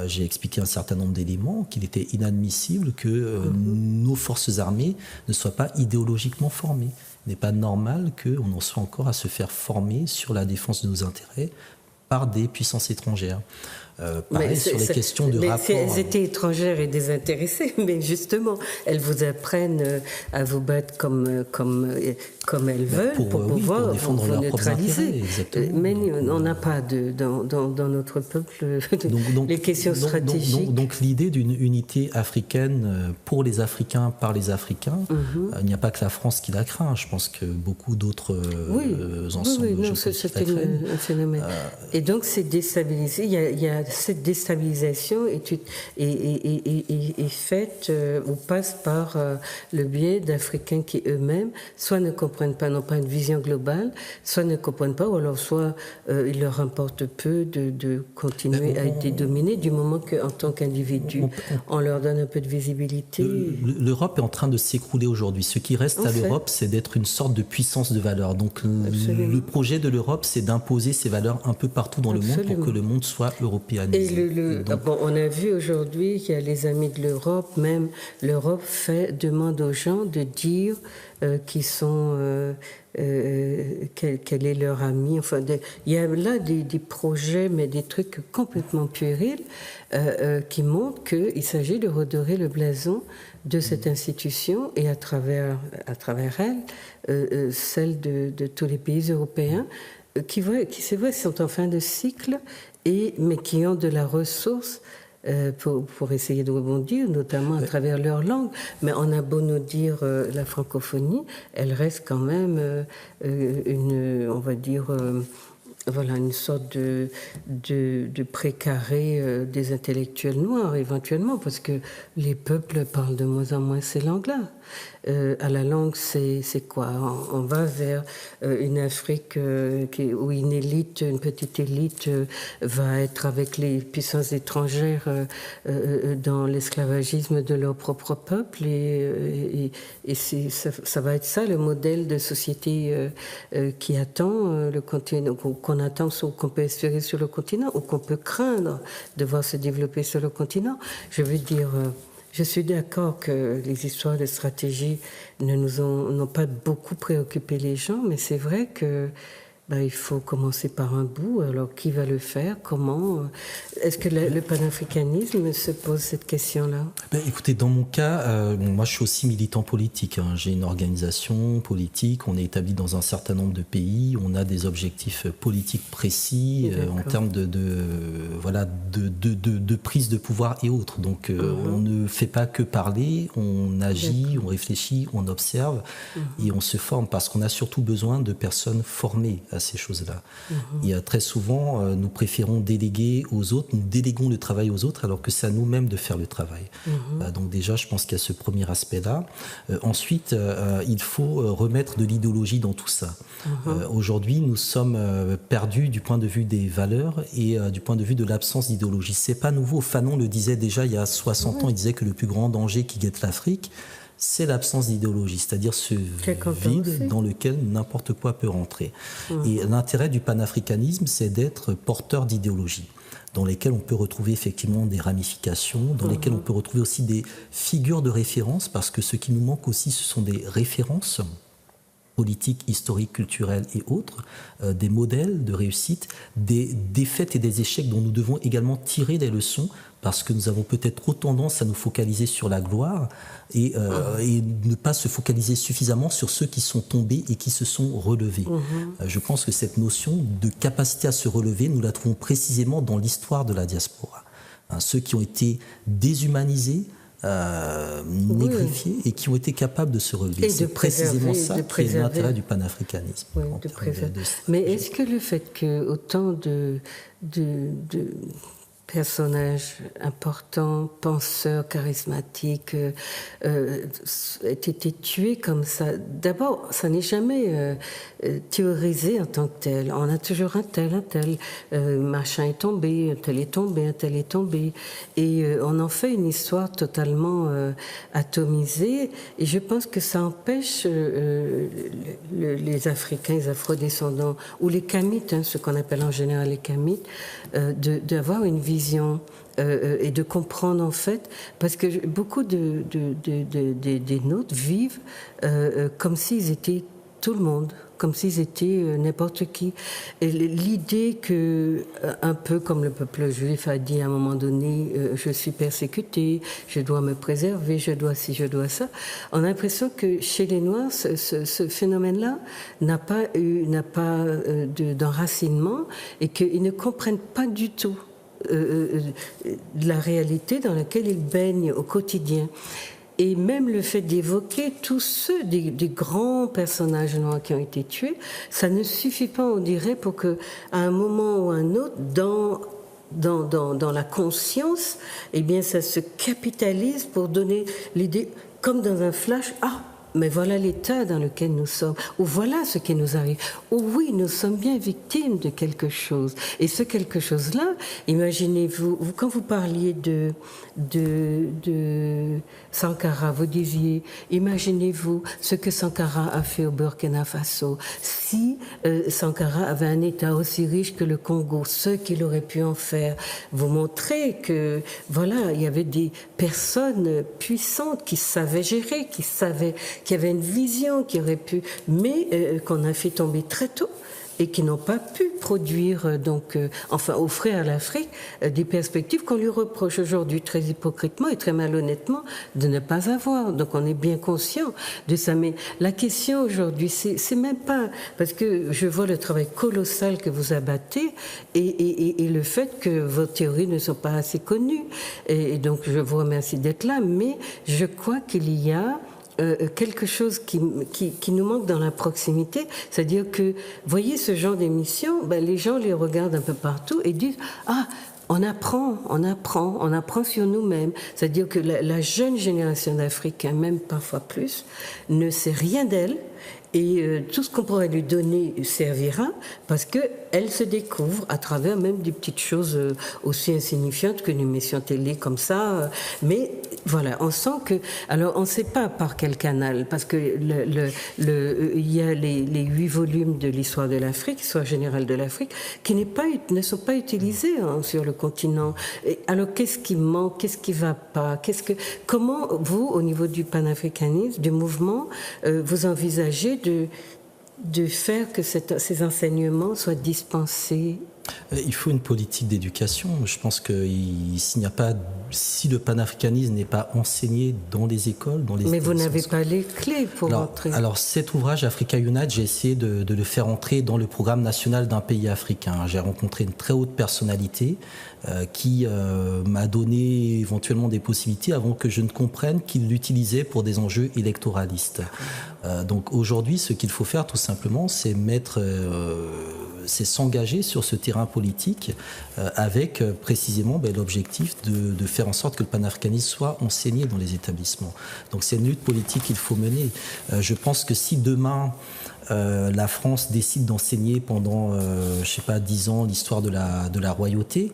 J'ai expliqué un certain nombre d'éléments, qu'il était inadmissible que nos forces armées ne soient pas idéologiquement formées. Il n'est pas normal qu'on en soit encore à se faire former sur la défense de nos intérêts par des puissances étrangères. Pareil sur les questions de rapport. Elles étaient étrangères et désintéressées, mais justement, elles vous apprennent à vous battre comme elles veulent pour pouvoir défendre leurs propres intérêts. Mais on n'a pas dans notre peuple les questions stratégiques. Donc l'idée d'une unité africaine pour les Africains, par les Africains, il n'y a pas que la France qui la craint. Je pense que beaucoup d'autres ensembles c'est un phénomène. Et donc c'est déstabilisé. Il y a cette déstabilisation est faite ou passe par le biais d'Africains qui eux-mêmes soit ne comprennent pas, n'ont pas une vision globale, soit ne comprennent pas, ou alors soit il leur importe peu de continuer à être dominés du moment qu'en tant qu'individu, on leur donne un peu de visibilité. L'Europe est en train de s'écrouler aujourd'hui. Ce qui reste à l'Europe, c'est d'être une sorte de puissance de valeur. Donc le projet de l'Europe, c'est d'imposer ces valeurs un peu partout dans le monde pour que le monde soit européen. Et on a vu aujourd'hui qu'il y a les amis de l'Europe, même l'Europe demande aux gens de dire qui sont quel est leur ami. Enfin, il y a là des projets, mais des trucs complètement puérils qui montrent qu'il s'agit de redorer le blason de cette institution et à travers elle, celle de tous les pays européens qui c'est vrai, sont en fin de cycle, mais qui ont de la ressource pour essayer de rebondir, notamment à travers leur langue. Mais on a beau nous dire la francophonie, elle reste quand même on va dire... voilà, une sorte de précaré des intellectuels noirs, éventuellement, parce que les peuples parlent de moins en moins ces langues-là. À la langue, c'est quoi? On va vers une Afrique où une élite, une petite élite, va être avec les puissances étrangères dans l'esclavagisme de leur propre peuple, et ça va être ça le modèle de société qui attend le continent, qu'on attend, qu'on peut espérer sur le continent, ou qu'on peut craindre de voir se développer sur le continent. Je veux dire. Je suis d'accord que les histoires de stratégie n'ont pas beaucoup préoccupé les gens, mais c'est vrai que il faut commencer par un bout. Alors, qui va le faire? Comment? Est-ce que le panafricanisme se pose cette question-là? Écoutez, dans mon cas, moi je suis aussi militant politique. J'ai une organisation politique, on est établi dans un certain nombre de pays, on a des objectifs politiques précis en termes de prise de pouvoir et autres. Donc on ne fait pas que parler, on agit, on réfléchit, on observe et on se forme, parce qu'on a surtout besoin de personnes formées à ces choses-là. Et très souvent, nous préférons déléguer aux autres, nous déléguons le travail aux autres, alors que c'est à nous-mêmes de faire le travail. Donc déjà, je pense qu'il y a ce premier aspect-là. Ensuite, il faut remettre de l'idéologie dans tout ça. Aujourd'hui, nous sommes perdus du point de vue des valeurs et du point de vue de l'absence d'idéologie. C'est pas nouveau. Fanon le disait déjà il y a 60 ans, il disait que le plus grand danger qui guette l'Afrique, c'est l'absence d'idéologie, c'est-à-dire ce vide dans lequel n'importe quoi peut rentrer. Et l'intérêt du panafricanisme, c'est d'être porteur d'idéologie, dans lesquelles on peut retrouver effectivement des ramifications, dans lesquelles on peut retrouver aussi des figures de référence, parce que ce qui nous manque aussi, ce sont des références politiques, historiques, culturelles et autres, des modèles de réussite, des défaites et des échecs dont nous devons également tirer des leçons, parce que nous avons peut-être trop tendance à nous focaliser sur la gloire et ne pas se focaliser suffisamment sur ceux qui sont tombés et qui se sont relevés. Je pense que cette notion de capacité à se relever, nous la trouvons précisément dans l'histoire de la diaspora. Ceux qui ont été déshumanisés, négrifiés et qui ont été capables de se relever. C'est précisément ça qui est l'intérêt du panafricanisme. Mais est-ce que le fait que autant de personnages importants, penseurs, charismatiques, ait été tué comme ça. D'abord, ça n'est jamais théorisé en tant que tel. On a toujours un tel, machin est tombé, un tel est tombé, un tel est tombé. Et on en fait une histoire totalement atomisée. Et je pense que ça empêche les Africains, les Afro-descendants, ou les Kamites, ce qu'on appelle en général les Kamites, d'avoir une vision et de comprendre en fait, parce que beaucoup des nôtres vivent comme s'ils étaient tout le monde, comme s'ils étaient n'importe qui. Et l'idée que, un peu comme le peuple juif a dit à un moment donné, je suis persécuté, je dois me préserver, je dois ci, je dois ça, on a l'impression que chez les Noirs, ce phénomène-là n'a pas d'enracinement et qu'ils ne comprennent pas du tout la réalité dans laquelle ils baignent au quotidien. Et même le fait d'évoquer tous ceux des grands personnages noirs qui ont été tués, ça ne suffit pas, on dirait, pour que, à un moment ou à un autre, dans la conscience, eh bien, ça se capitalise pour donner l'idée, comme dans un flash, mais voilà l'état dans lequel nous sommes, ou voilà ce qui nous arrive. Ou oui, nous sommes bien victimes de quelque chose. Et ce quelque chose-là, imaginez-vous, quand vous parliez de Sankara, vous disiez, imaginez-vous ce que Sankara a fait au Burkina Faso. Si Sankara avait un État aussi riche que le Congo, ce qu'il aurait pu en faire, vous montrer que, voilà, il y avait des personnes puissantes qui savaient gérer, qui avaient une vision, qui aurait pu, mais qu'on a fait tomber très tôt. et qui n'ont pas pu produire, offrir à l'Afrique des perspectives qu'on lui reproche aujourd'hui très hypocritement et très malhonnêtement de ne pas avoir. Donc on est bien conscient de ça. Mais la question aujourd'hui, c'est même pas... Parce que je vois le travail colossal que vous abattez et le fait que vos théories ne sont pas assez connues. Et donc je vous remercie d'être là, mais je crois qu'il y a quelque chose qui nous manque dans la proximité, c'est-à-dire que, voyez, ce genre d'émission, les gens les regardent un peu partout et disent « Ah, on apprend sur nous-mêmes. » C'est-à-dire que la jeune génération d'Africains, même parfois plus, ne sait rien d'elle. Et tout ce qu'on pourrait lui donner servira parce qu'elle se découvre à travers même des petites choses aussi insignifiantes qu'une émission télé comme ça. Mais voilà, on sent que... Alors, on ne sait pas par quel canal, parce que il y a les 8 volumes de l'histoire de l'Afrique, l'histoire générale de l'Afrique, qui ne sont pas utilisés sur le continent. Et alors, qu'est-ce qui manque? Qu'est-ce qui ne va pas? Comment, vous, au niveau du panafricanisme, du mouvement, vous envisagez de faire que ces enseignements soient dispensés? Il faut une politique d'éducation. Je pense que si le panafricanisme n'est pas enseigné dans les écoles, dans les... Mais vous n'avez pas les clés pour entrer. Alors cet ouvrage, Africa Unite, j'ai essayé de le faire entrer dans le programme national d'un pays africain. J'ai rencontré une très haute personnalité qui m'a donné éventuellement des possibilités avant que je ne comprenne qu'il l'utilisait pour des enjeux électoralistes. Donc aujourd'hui, ce qu'il faut faire tout simplement, c'est s'engager sur ce terrain politique avec précisément l'objectif de faire en sorte que le panafricanisme soit enseigné dans les établissements. Donc c'est une lutte politique qu'il faut mener. Je pense que si demain la France décide d'enseigner pendant, 10 ans l'histoire de la royauté,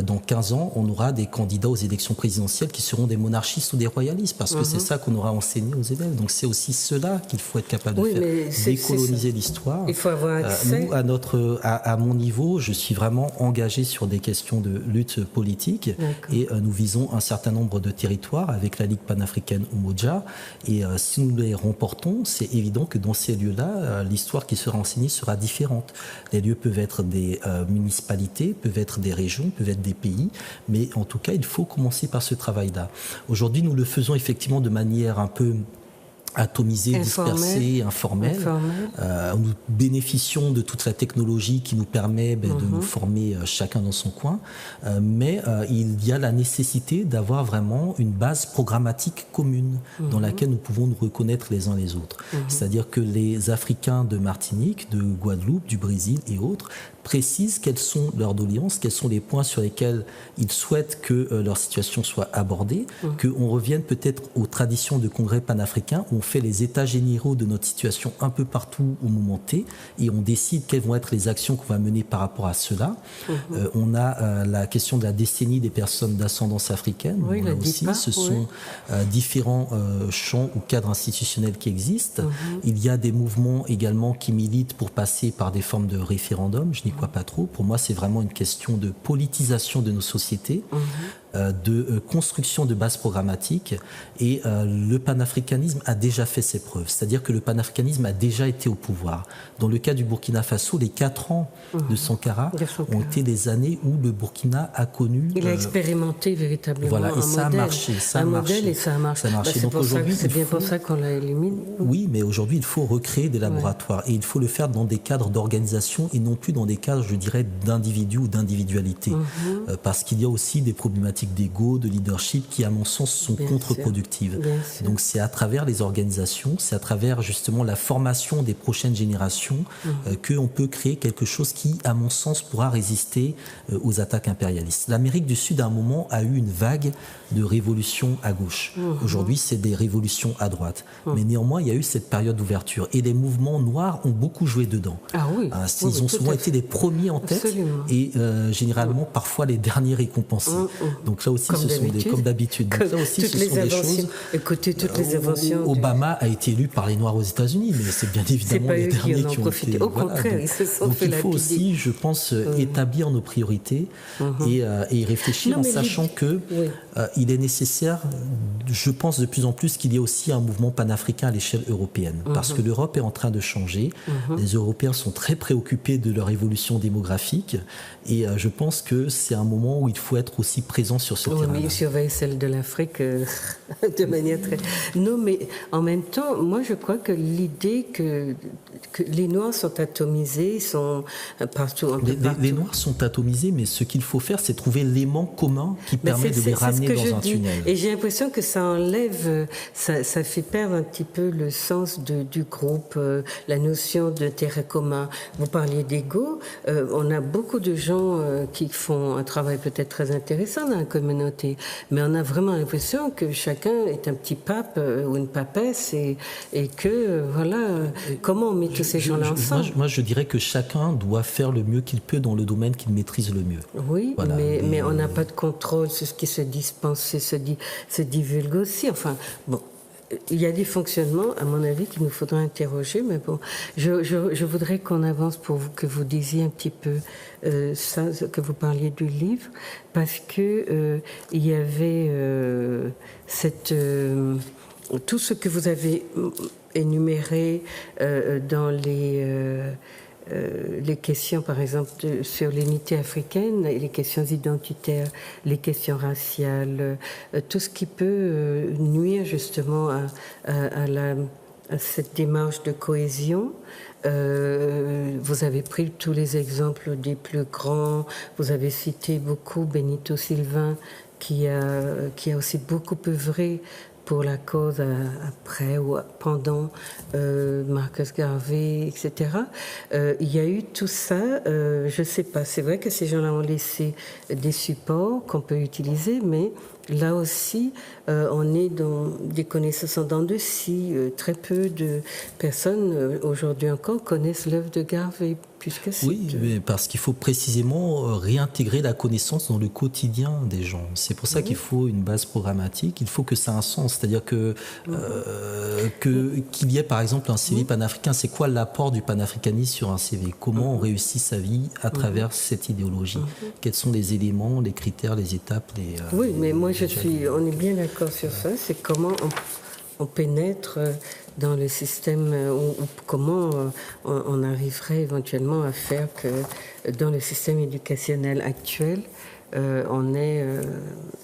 dans 15 ans, on aura des candidats aux élections présidentielles qui seront des monarchistes ou des royalistes, parce que c'est ça qu'on aura enseigné aux élèves. Donc c'est aussi cela qu'il faut être capable de faire, décoloniser l'histoire. Il faut avoir accès. Nous, à mon niveau, je suis vraiment engagé sur des questions de lutte politique. Et nous visons un certain nombre de territoires avec la Ligue panafricaine Umoja. Et si nous les remportons, c'est évident que dans ces lieux-là, l'histoire qui sera enseignée sera différente. Les lieux peuvent être des municipalités, peuvent être des régions, peuvent être des pays, mais en tout cas, il faut commencer par ce travail-là. Aujourd'hui, nous le faisons effectivement de manière un peu atomisée, dispersée, informelle. Nous bénéficions de toute la technologie qui nous permet de nous former chacun dans son coin, mais il y a la nécessité d'avoir vraiment une base programmatique commune dans laquelle nous pouvons nous reconnaître les uns les autres. C'est-à-dire que les Africains de Martinique, de Guadeloupe, du Brésil et autres précisent quelles sont leurs doléances, quels sont les points sur lesquels ils souhaitent que leur situation soit abordée, qu'on revienne peut-être aux traditions de congrès panafricains où on fait les états généraux de notre situation un peu partout au moment T et on décide quelles vont être les actions qu'on va mener par rapport à cela. On a la question de la décennie des personnes d'ascendance africaine. Oui, là aussi, ce sont différents champs ou cadres institutionnels qui existent. Il y a des mouvements également qui militent pour passer par des formes de référendum. Je n'y crois pas trop. Pour moi, c'est vraiment une question de politisation de nos sociétés, de construction de bases programmatiques. Et le panafricanisme a déjà fait ses preuves. C'est-à-dire que le panafricanisme a déjà été au pouvoir. Dans le cas du Burkina Faso, les 4 ans de Sankara ont été des années où le Burkina a connu... Il a expérimenté véritablement un modèle. Ça a marché. Et ça a marché. Donc aujourd'hui, c'est bien pour ça qu'on l'a éliminé. Oui, mais aujourd'hui, il faut recréer des laboratoires. Et il faut le faire dans des cadres d'organisation et non plus dans des cadres, je dirais, d'individus ou d'individualité. Parce qu'il y a aussi des problématiques d'ego, de leadership qui, à mon sens, sont contre-productives. Donc c'est à travers les organisations, c'est à travers justement la formation des prochaines générations qu'on peut créer quelque chose qui, à mon sens, pourra résister aux attaques impérialistes. L'Amérique du Sud, à un moment, a eu une vague de révolutions à gauche. Aujourd'hui, c'est des révolutions à droite. Mais néanmoins, il y a eu cette période d'ouverture. Et les mouvements noirs ont beaucoup joué dedans. Ils ont souvent été les premiers en tête et généralement, parfois, les derniers récompensés. Donc là aussi, comme d'habitude. Donc là aussi, ce sont des choses. Écoutez, toutes les inventions. Obama a été élu par les Noirs aux États-Unis, mais c'est bien évidemment les derniers qui ont profité. Au contraire, ils se sont fait il faut aussi, je pense, établir nos priorités et y réfléchir en sachant que il est nécessaire, je pense de plus en plus qu'il y ait aussi un mouvement panafricain à l'échelle européenne, parce que l'Europe est en train de changer. Les Européens sont très préoccupés de leur évolution démographique, et je pense que c'est un moment où il faut être aussi présent sur ce terrain. Mais ils surveillent celle de l'Afrique de manière très... Non, mais en même temps, moi je crois que l'idée que les Noirs sont atomisés, sont partout, un peu partout. Les Noirs sont atomisés, mais ce qu'il faut faire, c'est trouver l'aimant commun qui permet de les ramener dans un tunnel. Et j'ai l'impression que ça enlève, ça fait perdre un petit peu le sens du groupe, la notion d'intérêt commun. Vous parliez d'ego, on a beaucoup de gens qui font un travail peut-être très intéressant dans la communauté, mais on a vraiment l'impression que chacun est un petit pape ou une papesse et que, voilà, comment on met tous ces gens-là ensemble? Moi, je dirais que chacun doit faire le mieux qu'il peut dans le domaine qu'il maîtrise le mieux. Oui, voilà, mais on n'a pas de contrôle sur ce qui se dispense, se divulgue aussi. Enfin, bon, il y a des fonctionnements, à mon avis, qu'il nous faudra interroger, mais bon, je voudrais qu'on avance pour vous, que vous disiez un petit peu ça, que vous parliez du livre, parce que il y avait tout ce que vous avez énuméré dans les questions, par exemple, sur l'unité africaine, les questions identitaires, les questions raciales, tout ce qui peut nuire justement à cette démarche de cohésion. Vous avez pris tous les exemples des plus grands, vous avez cité beaucoup Benito Sylvain, qui a aussi beaucoup œuvré pour la cause après ou pendant Marcus Garvey, etc. Il y a eu tout ça, je ne sais pas, c'est vrai que ces gens-là ont laissé des supports qu'on peut utiliser, mais là aussi, on est dans des connaissances en dents de scie. Très peu de personnes, aujourd'hui encore, connaissent l'œuvre de Garvey. Oui, mais parce qu'il faut précisément réintégrer la connaissance dans le quotidien des gens. C'est pour ça qu'il faut une base programmatique, il faut que ça ait un sens. C'est-à-dire qu'il y ait par exemple un CV panafricain. C'est quoi l'apport du panafricanisme sur un CV? Comment on réussit sa vie à travers cette idéologie? Quels sont les éléments, les critères, les étapes Oui, mais moi on est bien d'accord sur ça. C'est comment on pénètre dans le système, ou comment on arriverait éventuellement à faire que dans le système éducationnel actuel, on ait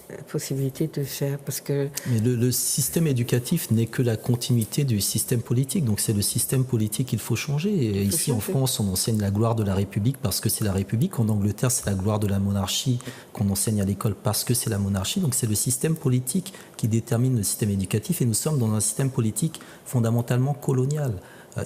la possibilité de faire, parce que... Mais le système éducatif n'est que la continuité du système politique, donc c'est le système politique qu'il faut changer. Et ici en France, on enseigne la gloire de la République parce que c'est la République. En Angleterre, c'est la gloire de la monarchie qu'on enseigne à l'école parce que c'est la monarchie. Donc c'est le système politique qui détermine le système éducatif, et nous sommes dans un système politique fondamentalement colonial,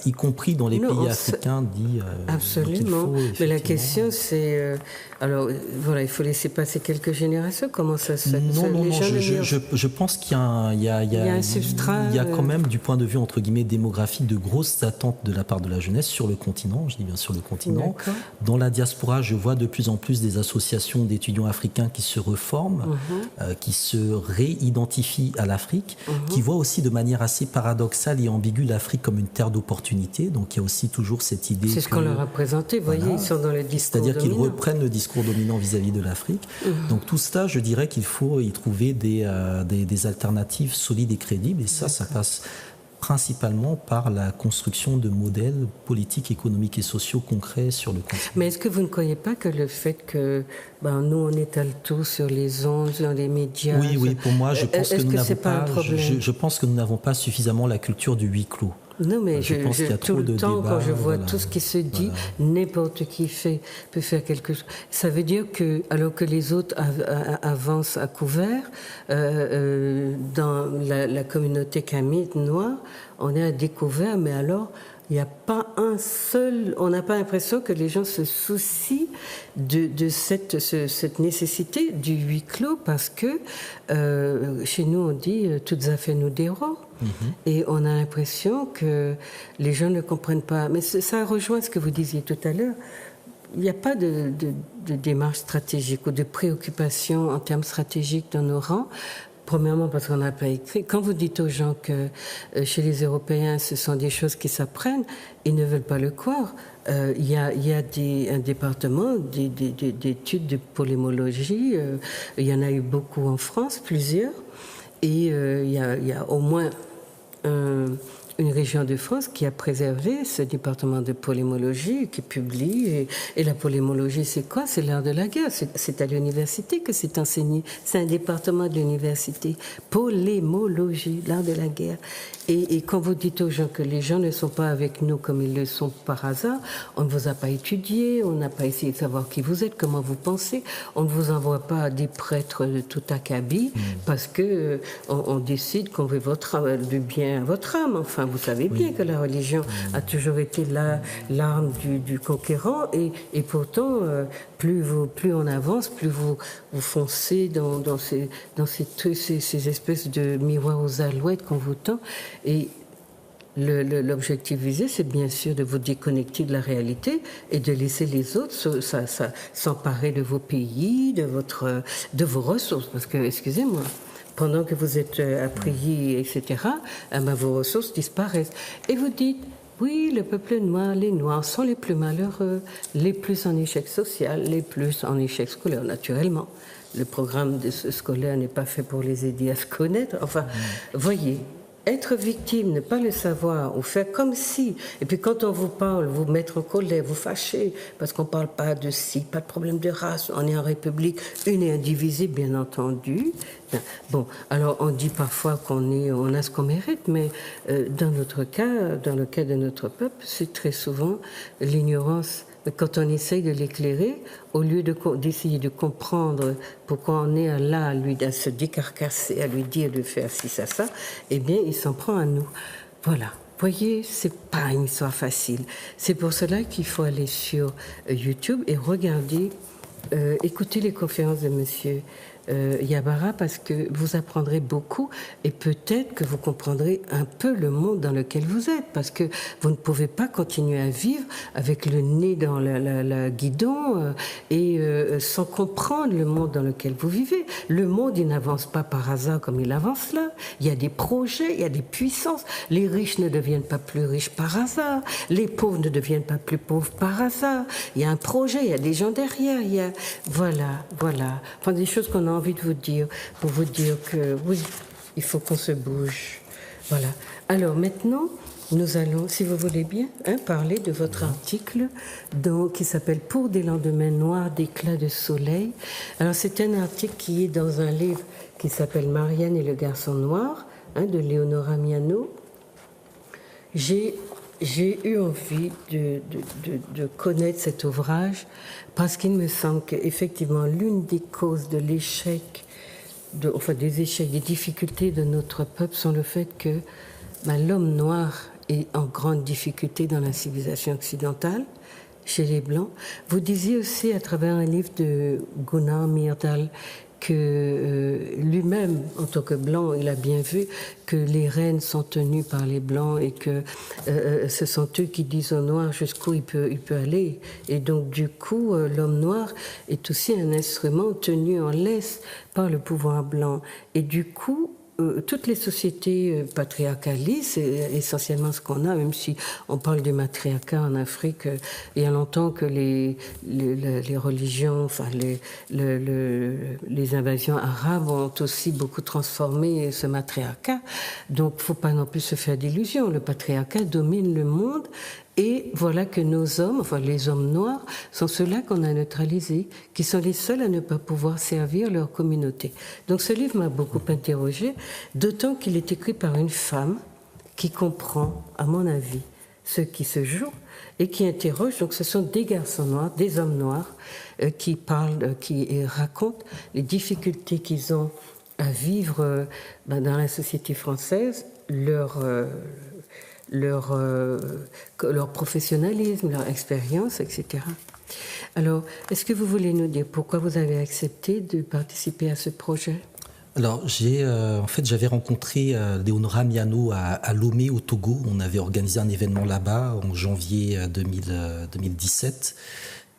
y compris dans les pays africains dits. Absolument. Mais la question, c'est... alors, voilà, il faut laisser passer quelques générations. Comment ça se fait? Non, je pense qu'il y a un substrat. Il y a quand même, du point de vue, entre guillemets, démographique, de grosses attentes de la part de la jeunesse sur le continent. Je dis bien sur le continent. Dans la diaspora, je vois de plus en plus des associations d'étudiants africains qui se reforment, qui se réidentifient à l'Afrique, qui voient aussi de manière assez paradoxale et ambiguë l'Afrique comme une terre d'opportunité. Donc il y a aussi toujours cette idée. C'est ce qu'on leur a présenté, vous voyez, ils sont dans le discours dominant. C'est-à-dire qu'ils reprennent le discours dominant vis-à-vis de l'Afrique. Donc tout cela, je dirais qu'il faut y trouver des alternatives solides et crédibles, et ça passe principalement par la construction de modèles politiques, économiques et sociaux concrets sur le continent. Mais est-ce que vous ne croyez pas que le fait que nous, on étale tout sur les ondes, dans les médias... Oui, pour moi, je pense je pense que nous n'avons pas suffisamment la culture du huis clos. Non, mais tout le temps, quand je vois tout ce qui se dit, n'importe qui peut faire quelque chose. Ça veut dire que, alors que les autres avancent à couvert, dans la communauté kamite noire, on est à découvert, mais alors... Il n'y a pas un seul... On n'a pas l'impression que les gens se soucient de cette nécessité du huis clos, parce que chez nous, on dit « toutes affaires nous déroulent ». Et on a l'impression que les gens ne comprennent pas. Mais ça rejoint ce que vous disiez tout à l'heure. il n'y a pas de démarche stratégique ou de préoccupation en termes stratégiques dans nos rangs. Premièrement, parce qu'on n'a pas écrit. Quand vous dites aux gens que chez les Européens, ce sont des choses qui s'apprennent, ils ne veulent pas le croire. Il y a un département d'études de polémologie. Il y en a eu beaucoup en France, plusieurs. Et il y a au moins une région de France qui a préservé ce département de polémologie, qui publie. Et la polémologie, c'est quoi? C'est l'art de la guerre. C'est à l'université que c'est enseigné. C'est un département de l'université. Polémologie, l'art de la guerre. Et quand vous dites aux gens que les gens ne sont pas avec nous comme ils le sont par hasard, on ne vous a pas étudié, on n'a pas essayé de savoir qui vous êtes, comment vous pensez, on ne vous envoie pas des prêtres de tout acabit parce que on décide qu'on veut du bien à votre âme. Enfin, vous savez bien que la religion a toujours été l'arme du conquérant et pourtant, plus on avance, plus vous foncez dans ces espèces de miroirs aux alouettes qu'on vous tend. Et l'objectif visé, c'est bien sûr de vous déconnecter de la réalité et de laisser les autres s'emparer de vos pays, de vos ressources. Parce que, excusez-moi, pendant que vous êtes à prier, etc., vos ressources disparaissent. Et vous dites, oui, le peuple noir, les Noirs sont les plus malheureux, les plus en échec social, les plus en échec scolaire, naturellement. Le programme scolaire n'est pas fait pour les aider à se connaître. Enfin, voyez, être victime, ne pas le savoir, ou faire comme si, et puis quand on vous parle, vous mettre en colère, vous fâcher, parce qu'on ne parle pas de pas de problème de race, on est en République une et indivisible, bien entendu. Bon, alors on dit parfois on a ce qu'on mérite, mais dans notre cas, dans le cas de notre peuple, c'est très souvent l'ignorance. Quand on essaye de l'éclairer, au lieu d'essayer de comprendre pourquoi on est là à se décarcasser, à lui dire de faire ci, ça, eh bien, il s'en prend à nous. Voilà. Voyez, c'est pas une histoire facile. C'est pour cela qu'il faut aller sur YouTube et regarder, écouter les conférences de monsieur Yabara, parce que vous apprendrez beaucoup et peut-être que vous comprendrez un peu le monde dans lequel vous êtes, parce que vous ne pouvez pas continuer à vivre avec le nez dans la guidon et sans comprendre le monde dans lequel vous vivez. Le monde, il n'avance pas par hasard comme il avance là. Il y a des projets, il y a des puissances. Les riches ne deviennent pas plus riches par hasard. Les pauvres ne deviennent pas plus pauvres par hasard. Il y a un projet, il y a des gens derrière. Voilà. Enfin, des choses qu'on a envie de vous dire, pour vous dire que oui, il faut qu'on se bouge. Voilà. Alors maintenant, nous allons, si vous voulez bien, parler de votre article qui s'appelle « Pour des lendemains noirs d'éclat de soleil ». Alors c'est un article qui est dans un livre qui s'appelle « Marianne et le garçon noir » de Leonora Miano. J'ai eu envie de connaître cet ouvrage parce qu'il me semble qu'effectivement, l'une des causes de l'échec, des échecs, des difficultés de notre peuple sont le fait que l'homme noir est en grande difficulté dans la civilisation occidentale, chez les Blancs. Vous disiez aussi à travers un livre de Gunnar Myrdal que lui-même, en tant que blanc, il a bien vu que les rênes sont tenues par les blancs et que ce sont eux qui disent au noir jusqu'où il peut aller. Et donc, du coup, l'homme noir est aussi un instrument tenu en laisse par le pouvoir blanc. Et du coup, toutes les sociétés patriarcalistes, c'est essentiellement ce qu'on a, même si on parle du matriarcat en Afrique, il y a longtemps que les religions, enfin les invasions arabes ont aussi beaucoup transformé ce matriarcat. Donc, il ne faut pas non plus se faire d'illusions. Le patriarcat domine le monde. Et voilà que nos hommes, enfin les hommes noirs, sont ceux-là qu'on a neutralisés, qui sont les seuls à ne pas pouvoir servir leur communauté. Donc ce livre m'a beaucoup interrogée, d'autant qu'il est écrit par une femme qui comprend, à mon avis, ce qui se joue et qui interroge. Donc ce sont des garçons noirs, des hommes noirs qui parlent, qui racontent les difficultés qu'ils ont à vivre dans la société française, leur professionnalisme, leur expérience, etc. Alors, est-ce que vous voulez nous dire pourquoi vous avez accepté de participer à ce projet ? Alors, j'avais rencontré Leonora Miano à Lomé, au Togo. On avait organisé un événement là-bas en janvier 2017.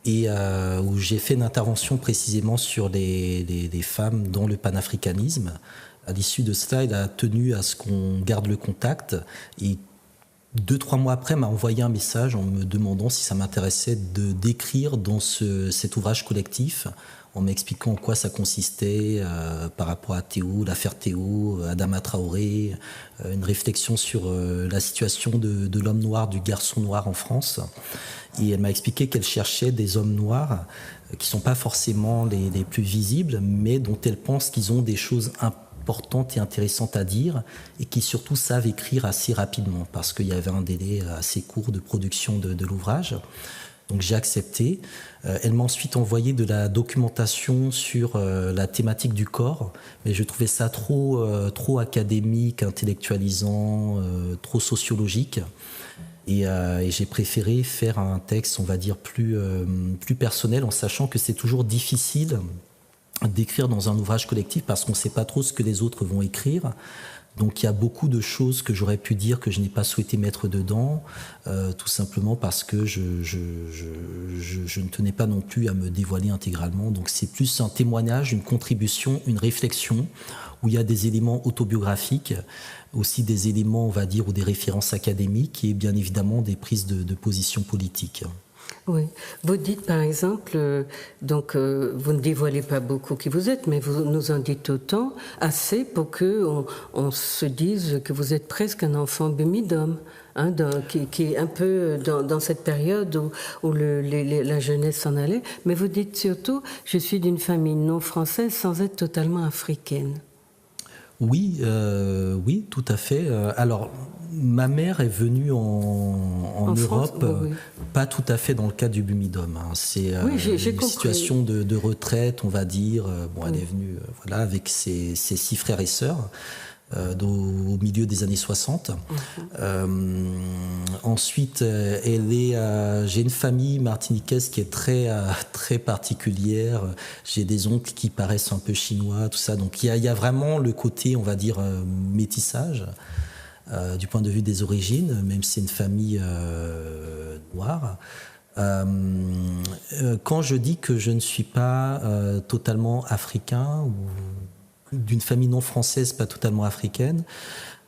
et où j'ai fait une intervention précisément sur les femmes dans le panafricanisme. À l'issue de cela, il a tenu à ce qu'on garde le contact et 2-3 mois après m'a envoyé un message en me demandant si ça m'intéressait d'écrire dans cet ouvrage collectif, en m'expliquant en quoi ça consistait par rapport à Théo, l'affaire Théo, Adama Traoré, une réflexion sur la situation de l'homme noir, du garçon noir en France. Et elle m'a expliqué qu'elle cherchait des hommes noirs qui ne sont pas forcément les plus visibles, mais dont elle pense qu'ils ont des choses importantes et intéressantes à dire et qui surtout savent écrire assez rapidement parce qu'il y avait un délai assez court de production de l'ouvrage. Donc j'ai accepté. Elle m'a ensuite envoyé de la documentation sur la thématique du corps, mais je trouvais ça trop académique, intellectualisant, trop sociologique. Et j'ai préféré faire un texte, on va dire, plus personnel, en sachant que c'est toujours difficile d'écrire dans un ouvrage collectif parce qu'on ne sait pas trop ce que les autres vont écrire. Donc il y a beaucoup de choses que j'aurais pu dire que je n'ai pas souhaité mettre dedans, tout simplement parce que je ne tenais pas non plus à me dévoiler intégralement. Donc c'est plus un témoignage, une contribution, une réflexion, où il y a des éléments autobiographiques, aussi des éléments, on va dire, ou des références académiques et bien évidemment des prises de position politiques. Oui. Vous dites par exemple, vous ne dévoilez pas beaucoup qui vous êtes, mais vous nous en dites autant, assez pour qu'on se dise que vous êtes presque un enfant bumidum, qui est un peu dans cette période où la jeunesse s'en allait. Mais vous dites surtout, je suis d'une famille non française sans être totalement africaine. Oui, tout à fait. Alors, ma mère est venue en Europe, France, oui. pas tout à fait dans le cadre du Bumidum. C'est j'ai une compris. situation de retraite, on va dire. Elle est venue avec ses 6 frères et sœurs. Au milieu des années 60. Ensuite, j'ai une famille martiniquaise qui est très particulière. J'ai des oncles qui paraissent un peu chinois, tout ça. Donc il y a vraiment le côté, on va dire, métissage du point de vue des origines, même si c'est une famille noire. Quand je dis que je ne suis pas totalement africain ou d'une famille non française, pas totalement africaine,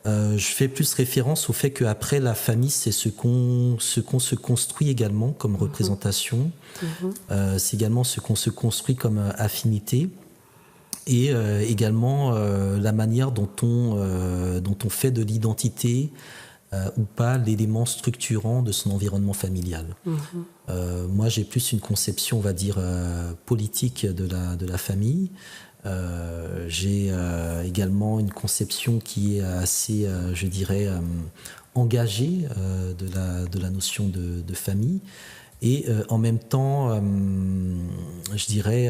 je fais plus référence au fait qu'après la famille, c'est ce qu'on se construit également comme représentation, c'est également ce qu'on se construit comme affinité, et également la manière dont on fait de l'identité ou pas l'élément structurant de son environnement familial. Moi, j'ai plus une conception, on va dire, politique de la famille. J'ai également une conception qui est assez, je dirais, engagée de la notion de famille et en même temps, je dirais,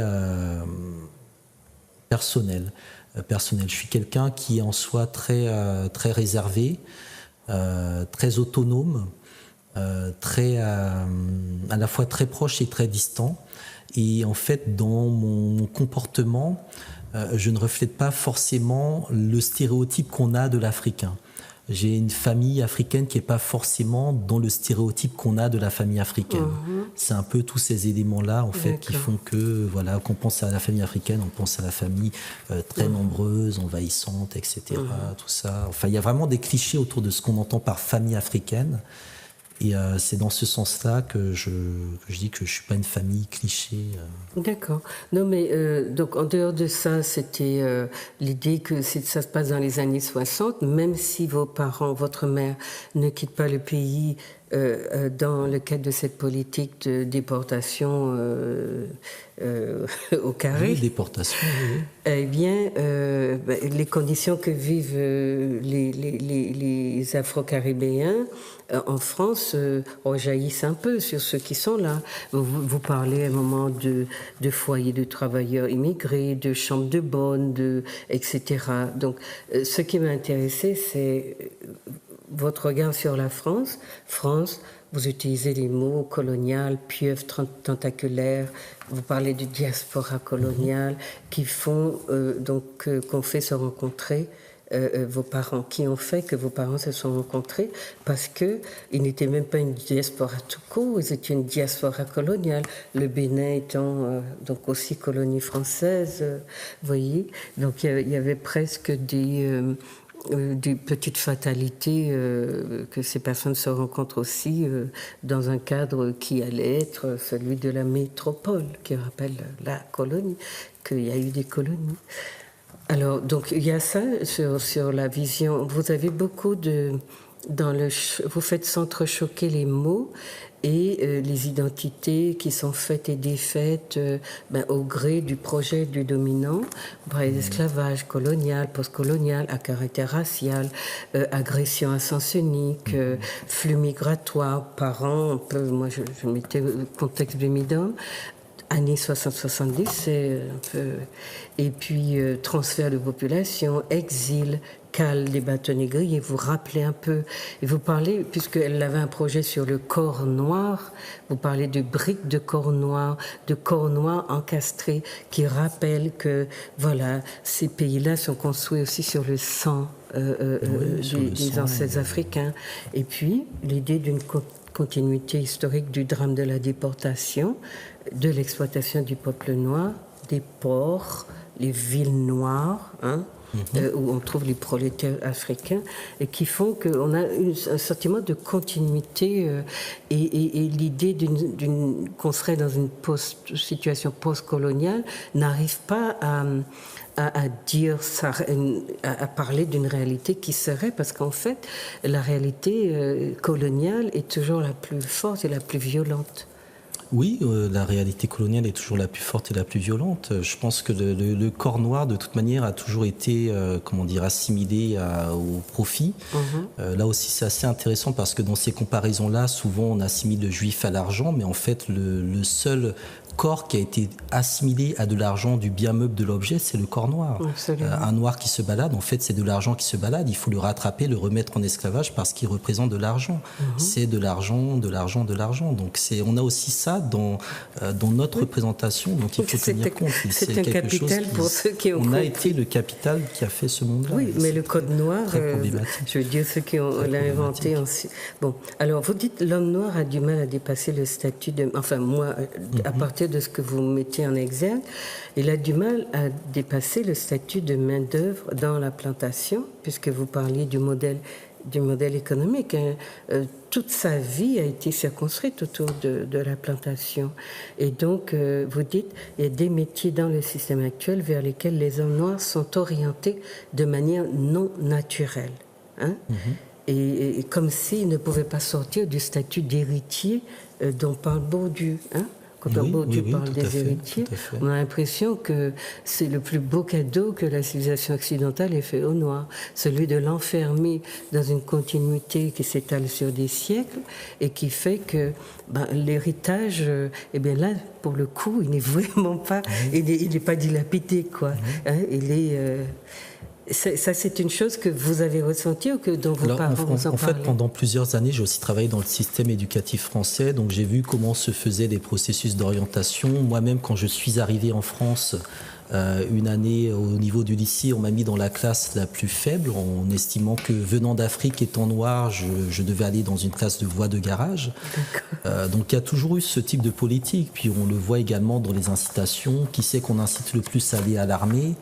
personnel. Je suis quelqu'un qui est en soi très réservé, très autonome, à la fois très proche et très distant. Et en fait, dans mon comportement, je ne reflète pas forcément le stéréotype qu'on a de l'Africain. J'ai une famille africaine qui n'est pas forcément dans le stéréotype qu'on a de la famille africaine. C'est un peu tous ces éléments-là, en fait, qui font que, voilà, quand on pense à la famille africaine, on pense à la famille très nombreuse, envahissante, etc. Tout ça. Enfin, il y a vraiment des clichés autour de ce qu'on entend par famille africaine. Et c'est dans ce sens-là que je dis que je ne suis pas une famille cliché. D'accord. Non, mais donc en dehors de ça, c'était l'idée que ça se passe dans les années 60, même si vos parents, votre mère ne quitte pas le pays dans le cadre de cette politique de déportation au carré. Oui, déportation, oui. Eh bien, les conditions que vivent les Afro-Caribéens en France rejaillissent un peu sur ceux qui sont là. Vous parlez à un moment de foyers de travailleurs immigrés, de chambres de bonne, etc. Donc, ce qui m'a intéressé, c'est votre regard sur la France. France, vous utilisez les mots colonial, pieuvre, tentaculaire. Vous parlez de diaspora coloniale qui font qu'on fait se rencontrer vos parents, qui ont fait que vos parents se sont rencontrés, parce qu'ils n'étaient même pas une diaspora tout court, ils étaient une diaspora coloniale, le Bénin étant donc aussi colonie française, vous voyez. Donc il y avait presque des petites fatalités que ces personnes se rencontrent aussi dans un cadre qui allait être celui de la métropole, qui rappelle la colonie, qu'il y a eu des colonies. Alors, donc, il y a ça sur la vision. Vous avez beaucoup vous faites s'entrechoquer les mots et les identités qui sont faites et défaites au gré du projet du dominant, esclavage colonial, postcolonial, à caractère racial, agression à sens unique, flux migratoire, parents, moi je mettais le contexte de Midom, années 60-70, c'est un peu... Et puis, transfert de population, exil, cale des bateaux négriers, vous rappelez un peu. Et vous parlez, puisqu'elle avait un projet sur le corps noir, vous parlez de briques de corps noir encastrés, qui rappellent que, voilà, ces pays-là sont construits aussi sur le sang des ancêtres africains. Et puis, l'idée d'une continuité historique du drame de la déportation, de l'exploitation du peuple noir, des ports, les villes noires, où on trouve les prolétaires africains, et qui font qu'on a un sentiment de continuité et l'idée qu'on serait dans une situation post-coloniale n'arrive pas à dire ça, à parler d'une réalité qui serait, parce qu'en fait, la réalité coloniale est toujours la plus forte et la plus violente. Oui, la réalité coloniale est toujours la plus forte et la plus violente. Je pense que le corps noir, de toute manière, a toujours été, assimilé au profit. Là aussi, c'est assez intéressant parce que dans ces comparaisons-là, souvent, on assimile le juif à l'argent, mais en fait, le seul corps qui a été assimilé à de l'argent, du bien meuble de l'objet, c'est le corps noir. Un noir qui se balade, en fait, c'est de l'argent qui se balade. Il faut le rattraper, le remettre en esclavage parce qu'il représente de l'argent. C'est de l'argent, de l'argent, de l'argent. Donc, on a aussi ça dans notre représentation. Donc, il faut tenir compte. C'est un capital pour ceux qui ont compris. On a été le capital qui a fait ce monde-là. Oui, mais le code noir, je veux dire, ceux qui l'ont inventé ensuite. Bon, alors, vous dites l'homme noir a du mal à dépasser le statut de... Enfin, moi, à partir de ce que vous mettez en exergue, il a du mal à dépasser le statut de main-d'œuvre dans la plantation, puisque vous parliez du modèle économique. Toute sa vie a été circonscrite autour de la plantation. Et donc, vous dites, il y a des métiers dans le système actuel vers lesquels les hommes noirs sont orientés de manière non naturelle. Et comme s'ils ne pouvaient pas sortir du statut d'héritier dont parle Bourdieu. Quand Bourdieu parle des héritiers, on a l'impression que c'est le plus beau cadeau que la civilisation occidentale ait fait aux Noirs, celui de l'enfermer dans une continuité qui s'étale sur des siècles et qui fait que l'héritage, là, pour le coup, il n'est vraiment pas, il n'est pas dilapidé, quoi. Il est... Ça, c'est une chose que vous avez ressentie ou que dont vos parents vous en En fait, pendant plusieurs années, j'ai aussi travaillé dans le système éducatif français, donc j'ai vu comment se faisaient les processus d'orientation. Moi-même, quand je suis arrivé en France, une année au niveau du lycée, on m'a mis dans la classe la plus faible, en estimant que venant d'Afrique, étant noir, je devais aller dans une classe de voie de garage. Donc il y a toujours eu ce type de politique. Puis on le voit également dans les incitations. Qui c'est qu'on incite le plus à aller à l'armée ?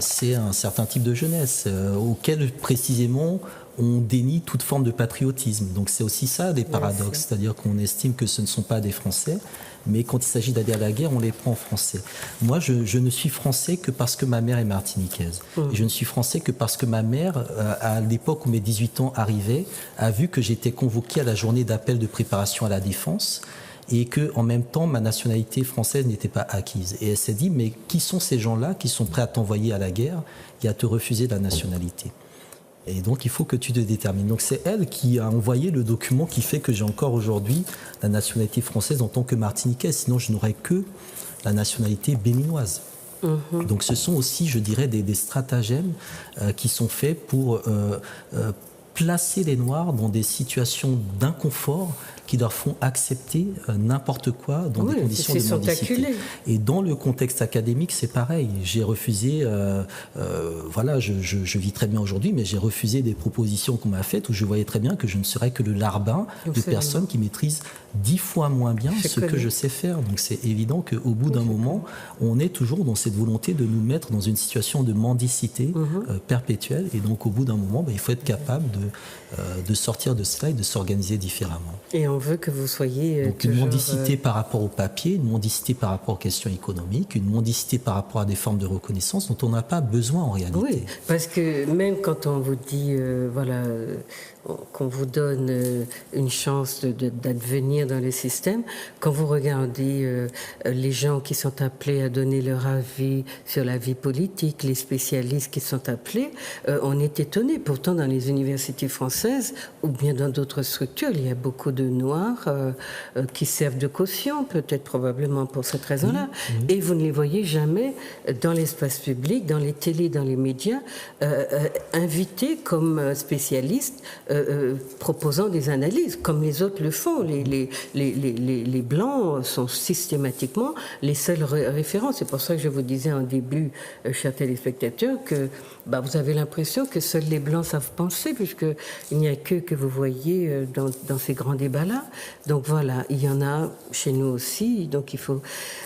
C'est un certain type de jeunesse auquel précisément on dénie toute forme de patriotisme. Donc c'est aussi ça des paradoxes, c'est-à-dire qu'on estime que ce ne sont pas des Français, mais quand il s'agit d'aller à la guerre, on les prend en français. Moi, je ne suis français que parce que ma mère est martiniquaise. Et je ne suis français que parce que ma mère, à l'époque où mes 18 ans arrivaient, a vu que j'étais convoqué à la journée d'appel de préparation à la défense et que, en même temps, ma nationalité française n'était pas acquise. Et elle s'est dit, mais qui sont ces gens-là qui sont prêts à t'envoyer à la guerre et à te refuser la nationalité ? Et donc, il faut que tu te détermines. Donc, c'est elle qui a envoyé le document qui fait que j'ai encore aujourd'hui la nationalité française en tant que martiniquaise. Sinon, je n'aurais que la nationalité béninoise. Donc, ce sont aussi, je dirais, des stratagèmes qui sont faits pour placer les Noirs dans des situations d'inconfort qui leur font accepter n'importe quoi dans des conditions de mendicité. Et dans le contexte académique, c'est pareil. J'ai refusé, voilà, je vis très bien aujourd'hui, mais j'ai refusé des propositions qu'on m'a faites où je voyais très bien que je ne serais que le larbin de personnes qui maîtrisent 10 fois moins bien ce que je sais faire. Donc c'est évident qu'au bout d'un moment, on est toujours dans cette volonté de nous mettre dans une situation de mendicité perpétuelle. Et donc au bout d'un moment, il faut être capable de sortir de cela et de s'organiser différemment. Et on veut que vous soyez donc une mendicité par rapport au papier, une mendicité par rapport aux questions économiques, une mendicité par rapport à des formes de reconnaissance dont on n'a pas besoin en réalité. Oui, parce que même quand on vous dit, voilà, qu'on vous donne une chance d'advenir dans le système, quand vous regardez les gens qui sont appelés à donner leur avis sur la vie politique, les spécialistes qui sont appelés, on est étonné. Pourtant, dans les universités françaises ou bien dans d'autres structures, il y a beaucoup de Noirs qui servent de caution, peut-être probablement pour cette raison-là. Et vous ne les voyez jamais dans l'espace public, dans les télés, dans les médias, invités comme spécialistes, proposant des analyses, comme les autres le font. Les Blancs sont systématiquement les seuls référents. C'est pour ça que je vous disais en début, chers téléspectateurs, que vous avez l'impression que seuls les Blancs savent penser, puisqu'il n'y a que vous voyez dans ces grands débats-là. Donc voilà, il y en a chez nous aussi. Donc il faut...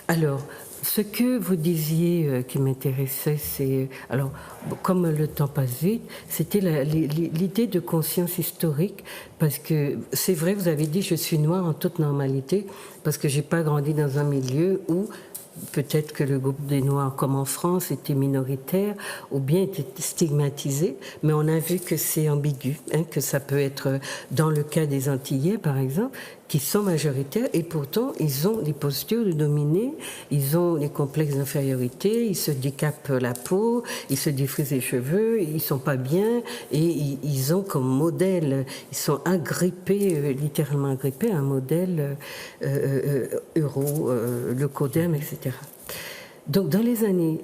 Alors, ce que vous disiez qui m'intéressait, c'est... Alors, comme le temps passe vite, c'était l'idée de conscience historique, parce que c'est vrai, vous avez dit, je suis noire en toute normalité, parce que j'ai pas grandi dans un milieu où peut-être que le groupe des Noirs, comme en France, était minoritaire ou bien était stigmatisé, mais on a vu que c'est ambigu, que ça peut être dans le cas des Antillais, par exemple, qui sont majoritaires et pourtant ils ont des postures de dominés, ils ont des complexes d'infériorité, ils se décapent la peau, ils se défrisent les cheveux, ils sont pas bien et ils ont comme modèle, ils sont agrippés, littéralement agrippés à un modèle euro, le Codem, etc. Donc dans les années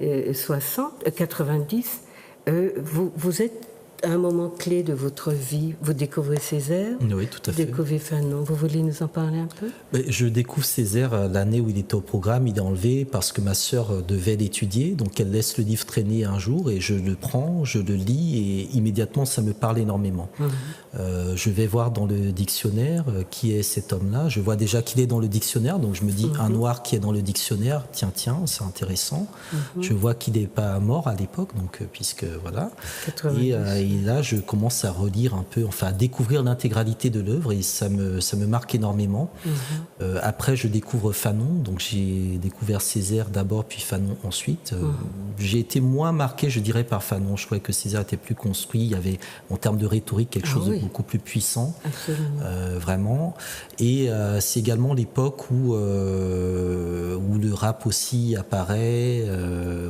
90, vous êtes à un moment clé de votre vie, vous découvrez Césaire, oui, tout à fait. Vous découvrez Fanon. Vous voulez nous en parler un peu ? Je découvre Césaire l'année où il était au programme. Il est enlevé parce que ma sœur devait l'étudier. Donc elle laisse le livre traîner un jour et je le prends, je le lis et immédiatement ça me parle énormément. Je vais voir dans le dictionnaire qui est cet homme-là. Je vois déjà qu'il est dans le dictionnaire, donc je me dis un noir qui est dans le dictionnaire, tiens, c'est intéressant. Je vois qu'il n'est pas mort à l'époque, donc puisque voilà. Et là, je commence à relire un peu, enfin à découvrir l'intégralité de l'œuvre et ça me marque énormément. Après, je découvre Fanon, donc j'ai découvert Césaire d'abord, puis Fanon ensuite. J'ai été moins marqué, je dirais, par Fanon. Je trouvais que Césaire était plus construit. Il y avait, en termes de rhétorique, quelque chose de beaucoup plus puissant, vraiment. Et c'est également l'époque où le rap aussi apparaît.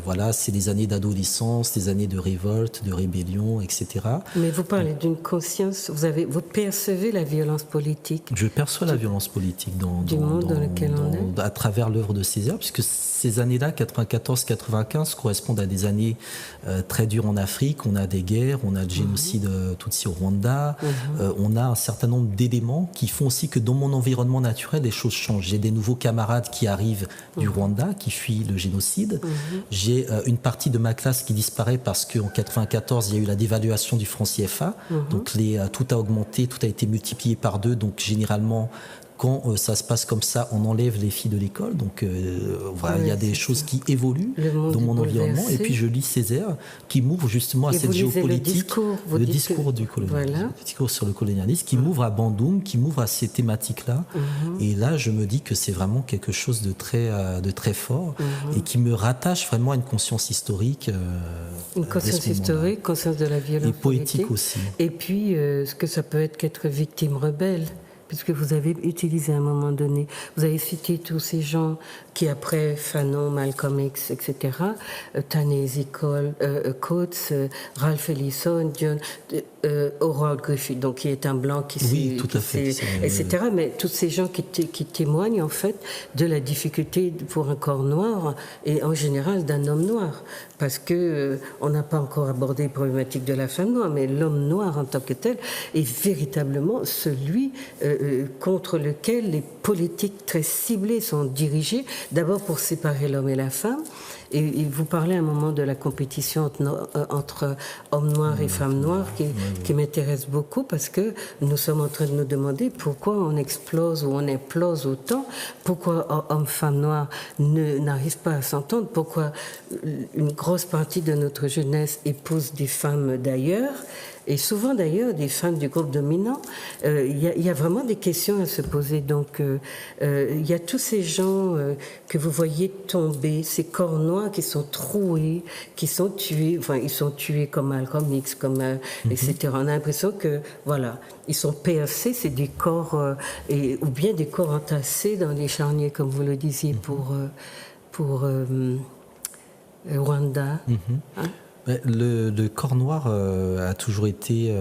Voilà, c'est les années d'adolescence, les années de révolte, de rébellion, etc. Mais vous parlez d'une conscience, vous percevez la violence politique. Je perçois la violence politique du monde dans lequel on est. À travers l'œuvre de Césaire, puisque ces années-là, 94-95, correspondent à des années très dures en Afrique. On a des guerres, on a le génocide Tutsi au Rwanda, on a un certain nombre d'éléments qui font aussi que dans mon environnement naturel, les choses changent. J'ai des nouveaux camarades qui arrivent du Rwanda, qui fuient le génocide. J'ai une partie de ma classe qui disparaît parce qu'en 94, il y a eu la dévaluation du franc CFA. Donc tout a augmenté, tout a été multiplié par 2. Donc généralement, quand ça se passe comme ça, on enlève les filles de l'école. Donc voilà, il y a des choses qui évoluent dans mon environnement. Et puis je lis Césaire, qui m'ouvre justement à cette géopolitique, le discours du colonialisme, le discours sur le colonialisme, qui m'ouvre à Bandung, qui m'ouvre à ces thématiques-là. Et là, je me dis que c'est vraiment quelque chose de très fort et qui me rattache vraiment à une conscience historique. Une conscience historique, conscience de la violence et poétique aussi. Et puis, ce que ça peut être qu'être victime rebelle. Puisque vous avez utilisé à un moment donné, vous avez cité tous ces gens qui après Fanon, Malcolm X, etc., Ta-Nehisi Coates, Ralph Ellison, Harold Griffith, donc qui est un blanc qui etc. Mais tous ces gens qui témoignent en fait de la difficulté pour un corps noir et en général d'un homme noir, parce que on n'a pas encore abordé les problématiques de la femme noire, mais l'homme noir en tant que tel est véritablement celui contre lequel les politiques très ciblées sont dirigées, d'abord pour séparer l'homme et la femme. Et vous parlez à un moment de la compétition entre hommes noirs et femmes noires qui m'intéresse beaucoup parce que nous sommes en train de nous demander pourquoi on explose ou on implose autant, pourquoi hommes-femmes noirs n'arrivent pas à s'entendre, pourquoi une grosse partie de notre jeunesse épouse des femmes d'ailleurs. Et souvent d'ailleurs des femmes du groupe dominant, il y a vraiment des questions à se poser. Donc il y a tous ces gens que vous voyez tomber, ces corps noirs qui sont troués, qui sont tués, enfin ils sont tués comme Malcolm X, comme etc. On a l'impression que voilà, ils sont percés, c'est des corps ou bien des corps entassés dans les charniers, comme vous le disiez pour Rwanda. Hein? Le corps noir a toujours été...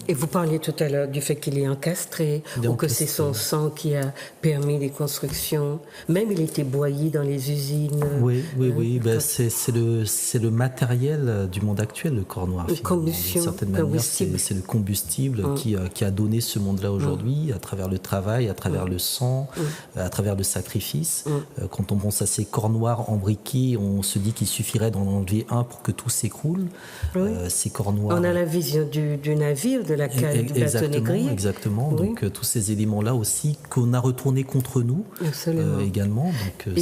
Et vous parliez tout à l'heure du fait qu'il est encastré, ou que c'est son sang qui a permis les constructions. Même il était boyé dans les usines. Oui. C'est le matériel du monde actuel, le corps noir. D'une certaine manière, c'est le combustible qui a donné ce monde-là aujourd'hui, à travers le travail, à travers le sang, à travers le sacrifice. Quand on pense à ces corps noirs embriqués, on se dit qu'il suffirait d'en enlever un pour que tout s'écroule. Ces corps noirs. On a la vision du navire, de la cale du bateau négrier. Exactement. Donc tous ces éléments-là aussi qu'on a retournés contre nous également. Donc,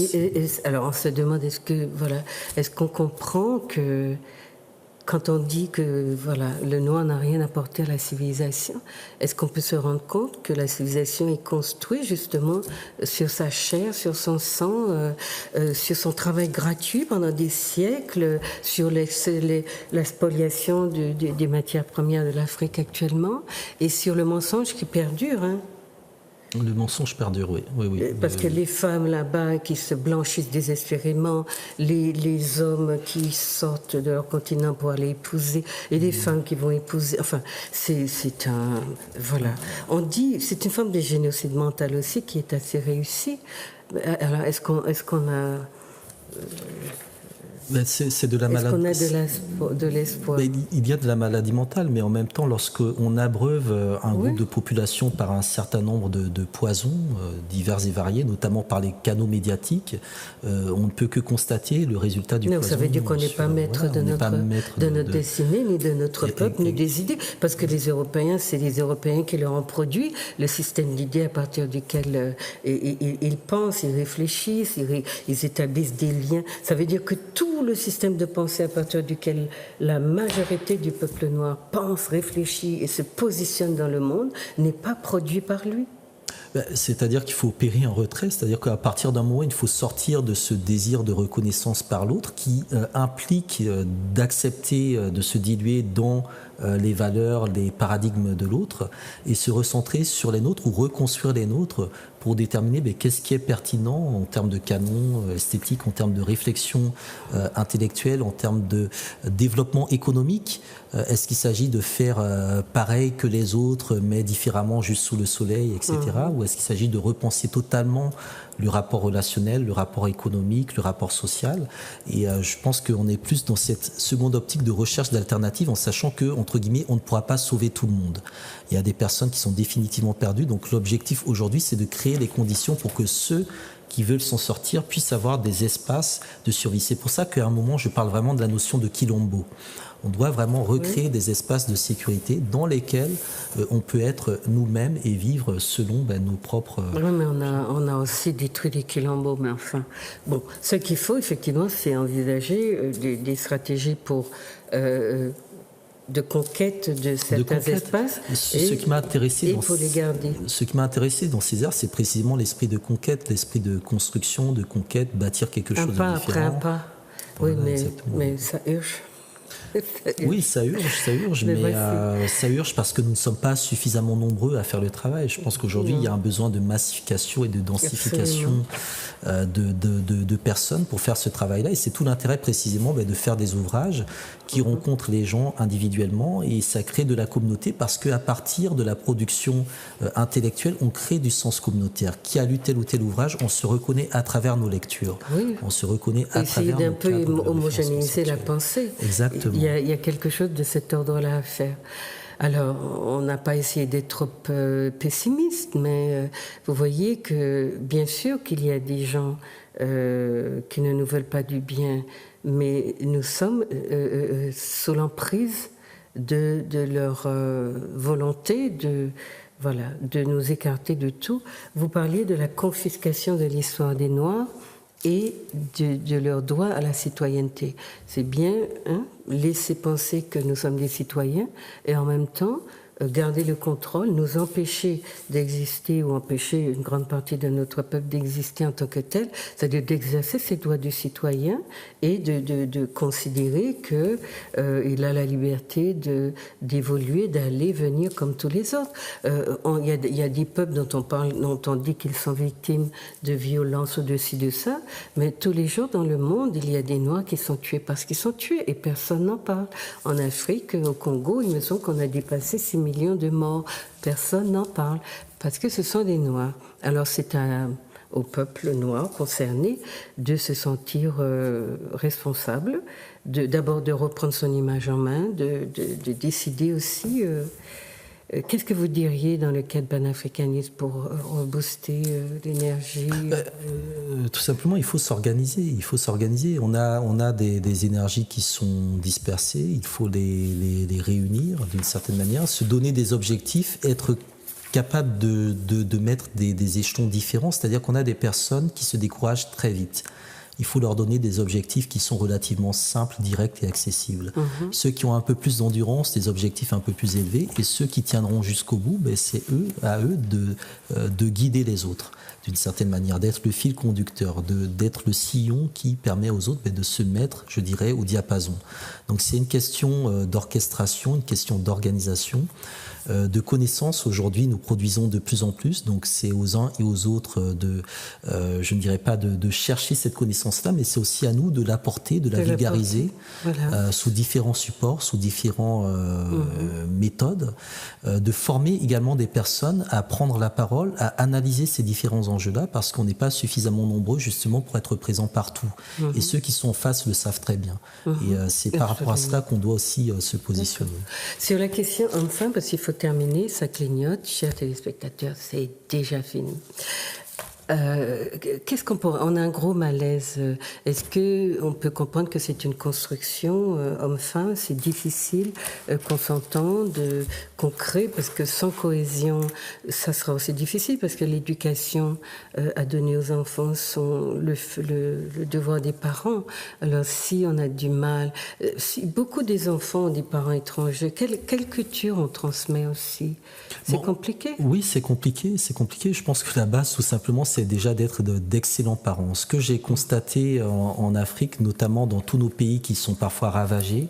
alors on se demande est-ce qu'on comprend que quand on dit que le noir n'a rien apporté à la civilisation, est-ce qu'on peut se rendre compte que la civilisation est construite justement sur sa chair, sur son sang, sur son travail gratuit pendant des siècles, sur la spoliation des matières premières de l'Afrique actuellement, et sur le mensonge qui perdure, hein? Le mensonge perdure, oui. Parce que les femmes là-bas qui se blanchissent désespérément, les hommes qui sortent de leur continent pour aller épouser, et les femmes qui vont épouser, enfin, c'est un... Voilà. On dit, c'est une forme de génocide mental aussi qui est assez réussie. Alors, est-ce qu'on a... C'est de la maladie. Est-ce qu'on a de l'espoir? Il y a de la maladie mentale, mais en même temps, lorsqu'on abreuve un groupe de population par un certain nombre de poisons divers et variés, notamment par les canaux médiatiques, on ne peut que constater le résultat du poison. Ça veut dire qu'on n'est pas maître de notre destinée, ni de notre peuple, ni des idées. Parce que les Européens, c'est les Européens qui leur ont produit le système d'idées à partir duquel ils pensent, ils réfléchissent, ils établissent des liens. Ça veut dire que tout le système de pensée à partir duquel la majorité du peuple noir pense, réfléchit et se positionne dans le monde n'est pas produit par lui. C'est-à-dire qu'il faut opérer un retrait, c'est-à-dire qu'à partir d'un moment, il faut sortir de ce désir de reconnaissance par l'autre qui implique d'accepter de se diluer dans les valeurs, les paradigmes de l'autre et se recentrer sur les nôtres ou reconstruire les nôtres pour déterminer qu'est-ce qui est pertinent en termes de canon esthétique, en termes de réflexion intellectuelle, en termes de développement économique. Est-ce qu'il s'agit de faire pareil que les autres, mais différemment, juste sous le soleil, etc. Ou est-ce qu'il s'agit de repenser totalement le rapport relationnel, le rapport économique, le rapport social? Et je pense qu'on est plus dans cette seconde optique de recherche d'alternatives en sachant que, entre guillemets, on ne pourra pas sauver tout le monde. Il y a des personnes qui sont définitivement perdues. Donc l'objectif aujourd'hui, c'est de créer les conditions pour que ceux qui veulent s'en sortir puissent avoir des espaces de survie. C'est pour ça qu'à un moment, je parle vraiment de la notion de quilombo. On doit vraiment recréer des espaces de sécurité dans lesquels on peut être nous-mêmes et vivre selon nos propres... Oui, mais on a aussi détruit les quilombos, mais enfin... Bon, ce qu'il faut, effectivement, c'est envisager des stratégies pour... de conquête de certains espaces. Ce qui m'a intéressé pour les garder. Ce qui m'a intéressé dans Césaire, c'est précisément l'esprit de conquête, l'esprit de construction, de conquête, bâtir quelque chose de différent. Un pas après un pas. Voilà, oui, mais ça urge. Oui, ça urge, mais ça urge parce que nous ne sommes pas suffisamment nombreux à faire le travail. Je pense qu'aujourd'hui, il y a un besoin de massification et de densification de personnes pour faire ce travail-là. Et c'est tout l'intérêt précisément de faire des ouvrages qui rencontrent les gens individuellement et ça crée de la communauté parce qu'à partir de la production intellectuelle, on crée du sens communautaire. Qui a lu tel ou tel ouvrage, on se reconnaît à travers nos lectures. Oui. On se reconnaît à travers nos cadres de homogénéiser la pensée. Exactement. Il y a quelque chose de cet ordre-là à faire. Alors, on n'a pas essayé d'être trop pessimiste, mais vous voyez que bien sûr qu'il y a des gens qui ne nous veulent pas du bien, mais nous sommes sous l'emprise de leur volonté de nous écarter de tout. Vous parliez de la confiscation de l'histoire des Noirs et de leur droit à la citoyenneté. C'est bien laisser penser que nous sommes des citoyens et en même temps garder le contrôle, nous empêcher d'exister ou empêcher une grande partie de notre peuple d'exister en tant que tel, c'est-à-dire d'exercer ses droits de citoyen et de considérer qu'il a la liberté d'évoluer, d'aller, venir comme tous les autres. Il y a des peuples dont on dit qu'ils sont victimes de violences ou de ci, de ça, mais tous les jours dans le monde, il y a des Noirs qui sont tués parce qu'ils sont tués et personne n'en parle. En Afrique, au Congo, il me semble qu'on a dépassé 6 millions de morts. Personne n'en parle parce que ce sont des Noirs. Alors c'est au peuple noir concerné de se sentir responsable, d'abord de reprendre son image en main, de décider aussi. Qu'est-ce que vous diriez dans le cadre panafricaniste pour rebooster l'énergie? Tout simplement, il faut s'organiser. Il faut s'organiser. On a des énergies qui sont dispersées. Il faut les réunir d'une certaine manière, se donner des objectifs, être capable de mettre des échelons différents. C'est-à-dire qu'on a des personnes qui se découragent très vite. Il faut leur donner des objectifs qui sont relativement simples, directs et accessibles. Ceux qui ont un peu plus d'endurance, des objectifs un peu plus élevés, et ceux qui tiendront jusqu'au bout, c'est à eux de guider les autres, d'une certaine manière, d'être le fil conducteur, d'être le sillon qui permet aux autres de se mettre, je dirais, au diapason. Donc c'est une question d'orchestration, une question d'organisation. De connaissances. Aujourd'hui, nous produisons de plus en plus, donc c'est aux uns et aux autres je ne dirais pas de chercher cette connaissance-là, mais c'est aussi à nous de l'apporter, de la vulgariser sous différents supports, sous différentes méthodes, de former également des personnes à prendre la parole, à analyser ces différents enjeux-là, parce qu'on n'est pas suffisamment nombreux justement pour être présents partout. Et ceux qui sont en face le savent très bien. Et c'est par rapport à cela qu'on doit aussi se positionner. Sur la question enfin, parce qu'il faut terminer, ça clignote, chers téléspectateurs, c'est déjà fini. Qu'est-ce qu'on pourrait... On a un gros malaise. Est-ce qu'on peut comprendre que c'est une construction homme-femme, c'est difficile qu'on s'entende, qu'on crée, parce que sans cohésion, ça sera aussi difficile, parce que l'éducation à donner aux enfants sont le devoir des parents. Alors si on a du mal, si beaucoup des enfants ont des parents étrangers, quelle culture on transmet aussi? C'est compliqué. Oui, c'est compliqué. Je pense que la base, tout simplement, c'est déjà d'être d'excellents parents. Ce que j'ai constaté en Afrique, notamment dans tous nos pays qui sont parfois ravagés,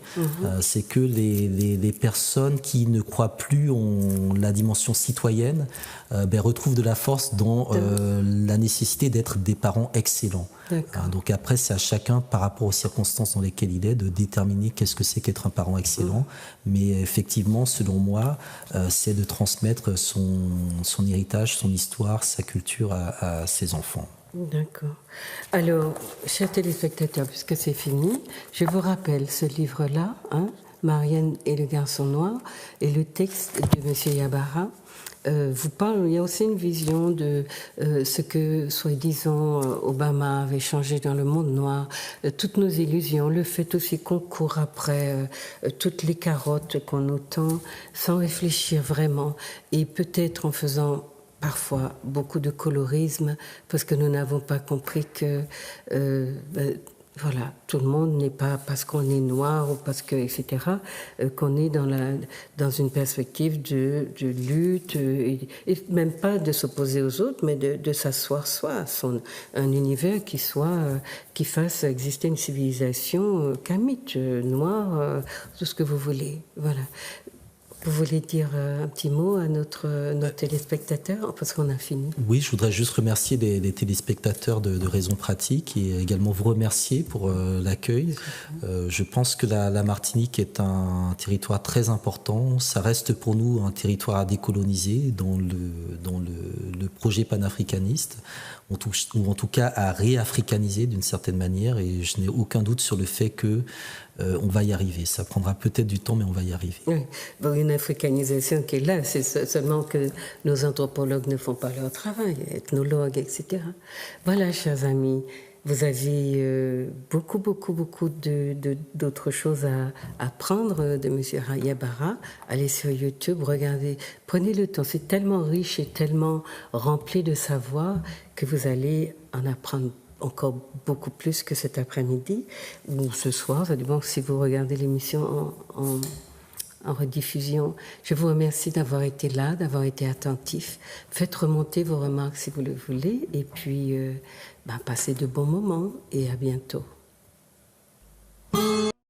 c'est que les personnes qui ne croient plus en la dimension citoyenne retrouvent de la force dans la nécessité d'être des parents excellents. Donc après, c'est à chacun, par rapport aux circonstances dans lesquelles il est, de déterminer qu'est-ce que c'est qu'être un parent excellent. Mais effectivement, selon moi, c'est de transmettre son héritage, son histoire, sa culture à ses enfants. D'accord. Alors, chers téléspectateurs, puisque c'est fini, je vous rappelle ce livre-là, Marianne et le garçon noir, et le texte de M. Yabara. Vous parle, il y a aussi une vision de ce que, soi-disant, Obama avait changé dans le monde noir, toutes nos illusions, le fait aussi qu'on court après toutes les carottes qu'on nous tend sans réfléchir vraiment, et peut-être en faisant parfois beaucoup de colorisme, parce que nous n'avons pas compris que voilà, tout le monde n'est pas parce qu'on est noir ou parce que, etc., qu'on est dans une perspective de lutte, et même pas de s'opposer aux autres, mais de s'asseoir soi, un univers qui fasse exister une civilisation kamite, noire, tout ce que vous voulez. Voilà. Vous voulez dire un petit mot à nos téléspectateurs, parce qu'on a fini. Oui, je voudrais juste remercier les téléspectateurs de Raison Pratique et également vous remercier pour l'accueil. Je pense que la Martinique est un territoire très important. Ça reste pour nous un territoire à décoloniser dans le projet panafricaniste, ou en tout cas à réafricaniser d'une certaine manière. Et je n'ai aucun doute sur le fait que on va y arriver. Ça prendra peut-être du temps, mais on va y arriver. Oui. Bon, il y en a africanisation qui est là, c'est seulement que nos anthropologues ne font pas leur travail, ethnologues, etc. Voilà, chers amis, vous avez beaucoup d'autres choses à apprendre de M. Yabara. Allez sur YouTube, regardez, prenez le temps. C'est tellement riche et tellement rempli de savoir que vous allez en apprendre encore beaucoup plus que cet après-midi ou ce soir. Ça dépend si vous regardez l'émission en rediffusion. Je vous remercie d'avoir été là, d'avoir été attentif. Faites remonter vos remarques si vous le voulez et puis passez de bons moments et à bientôt.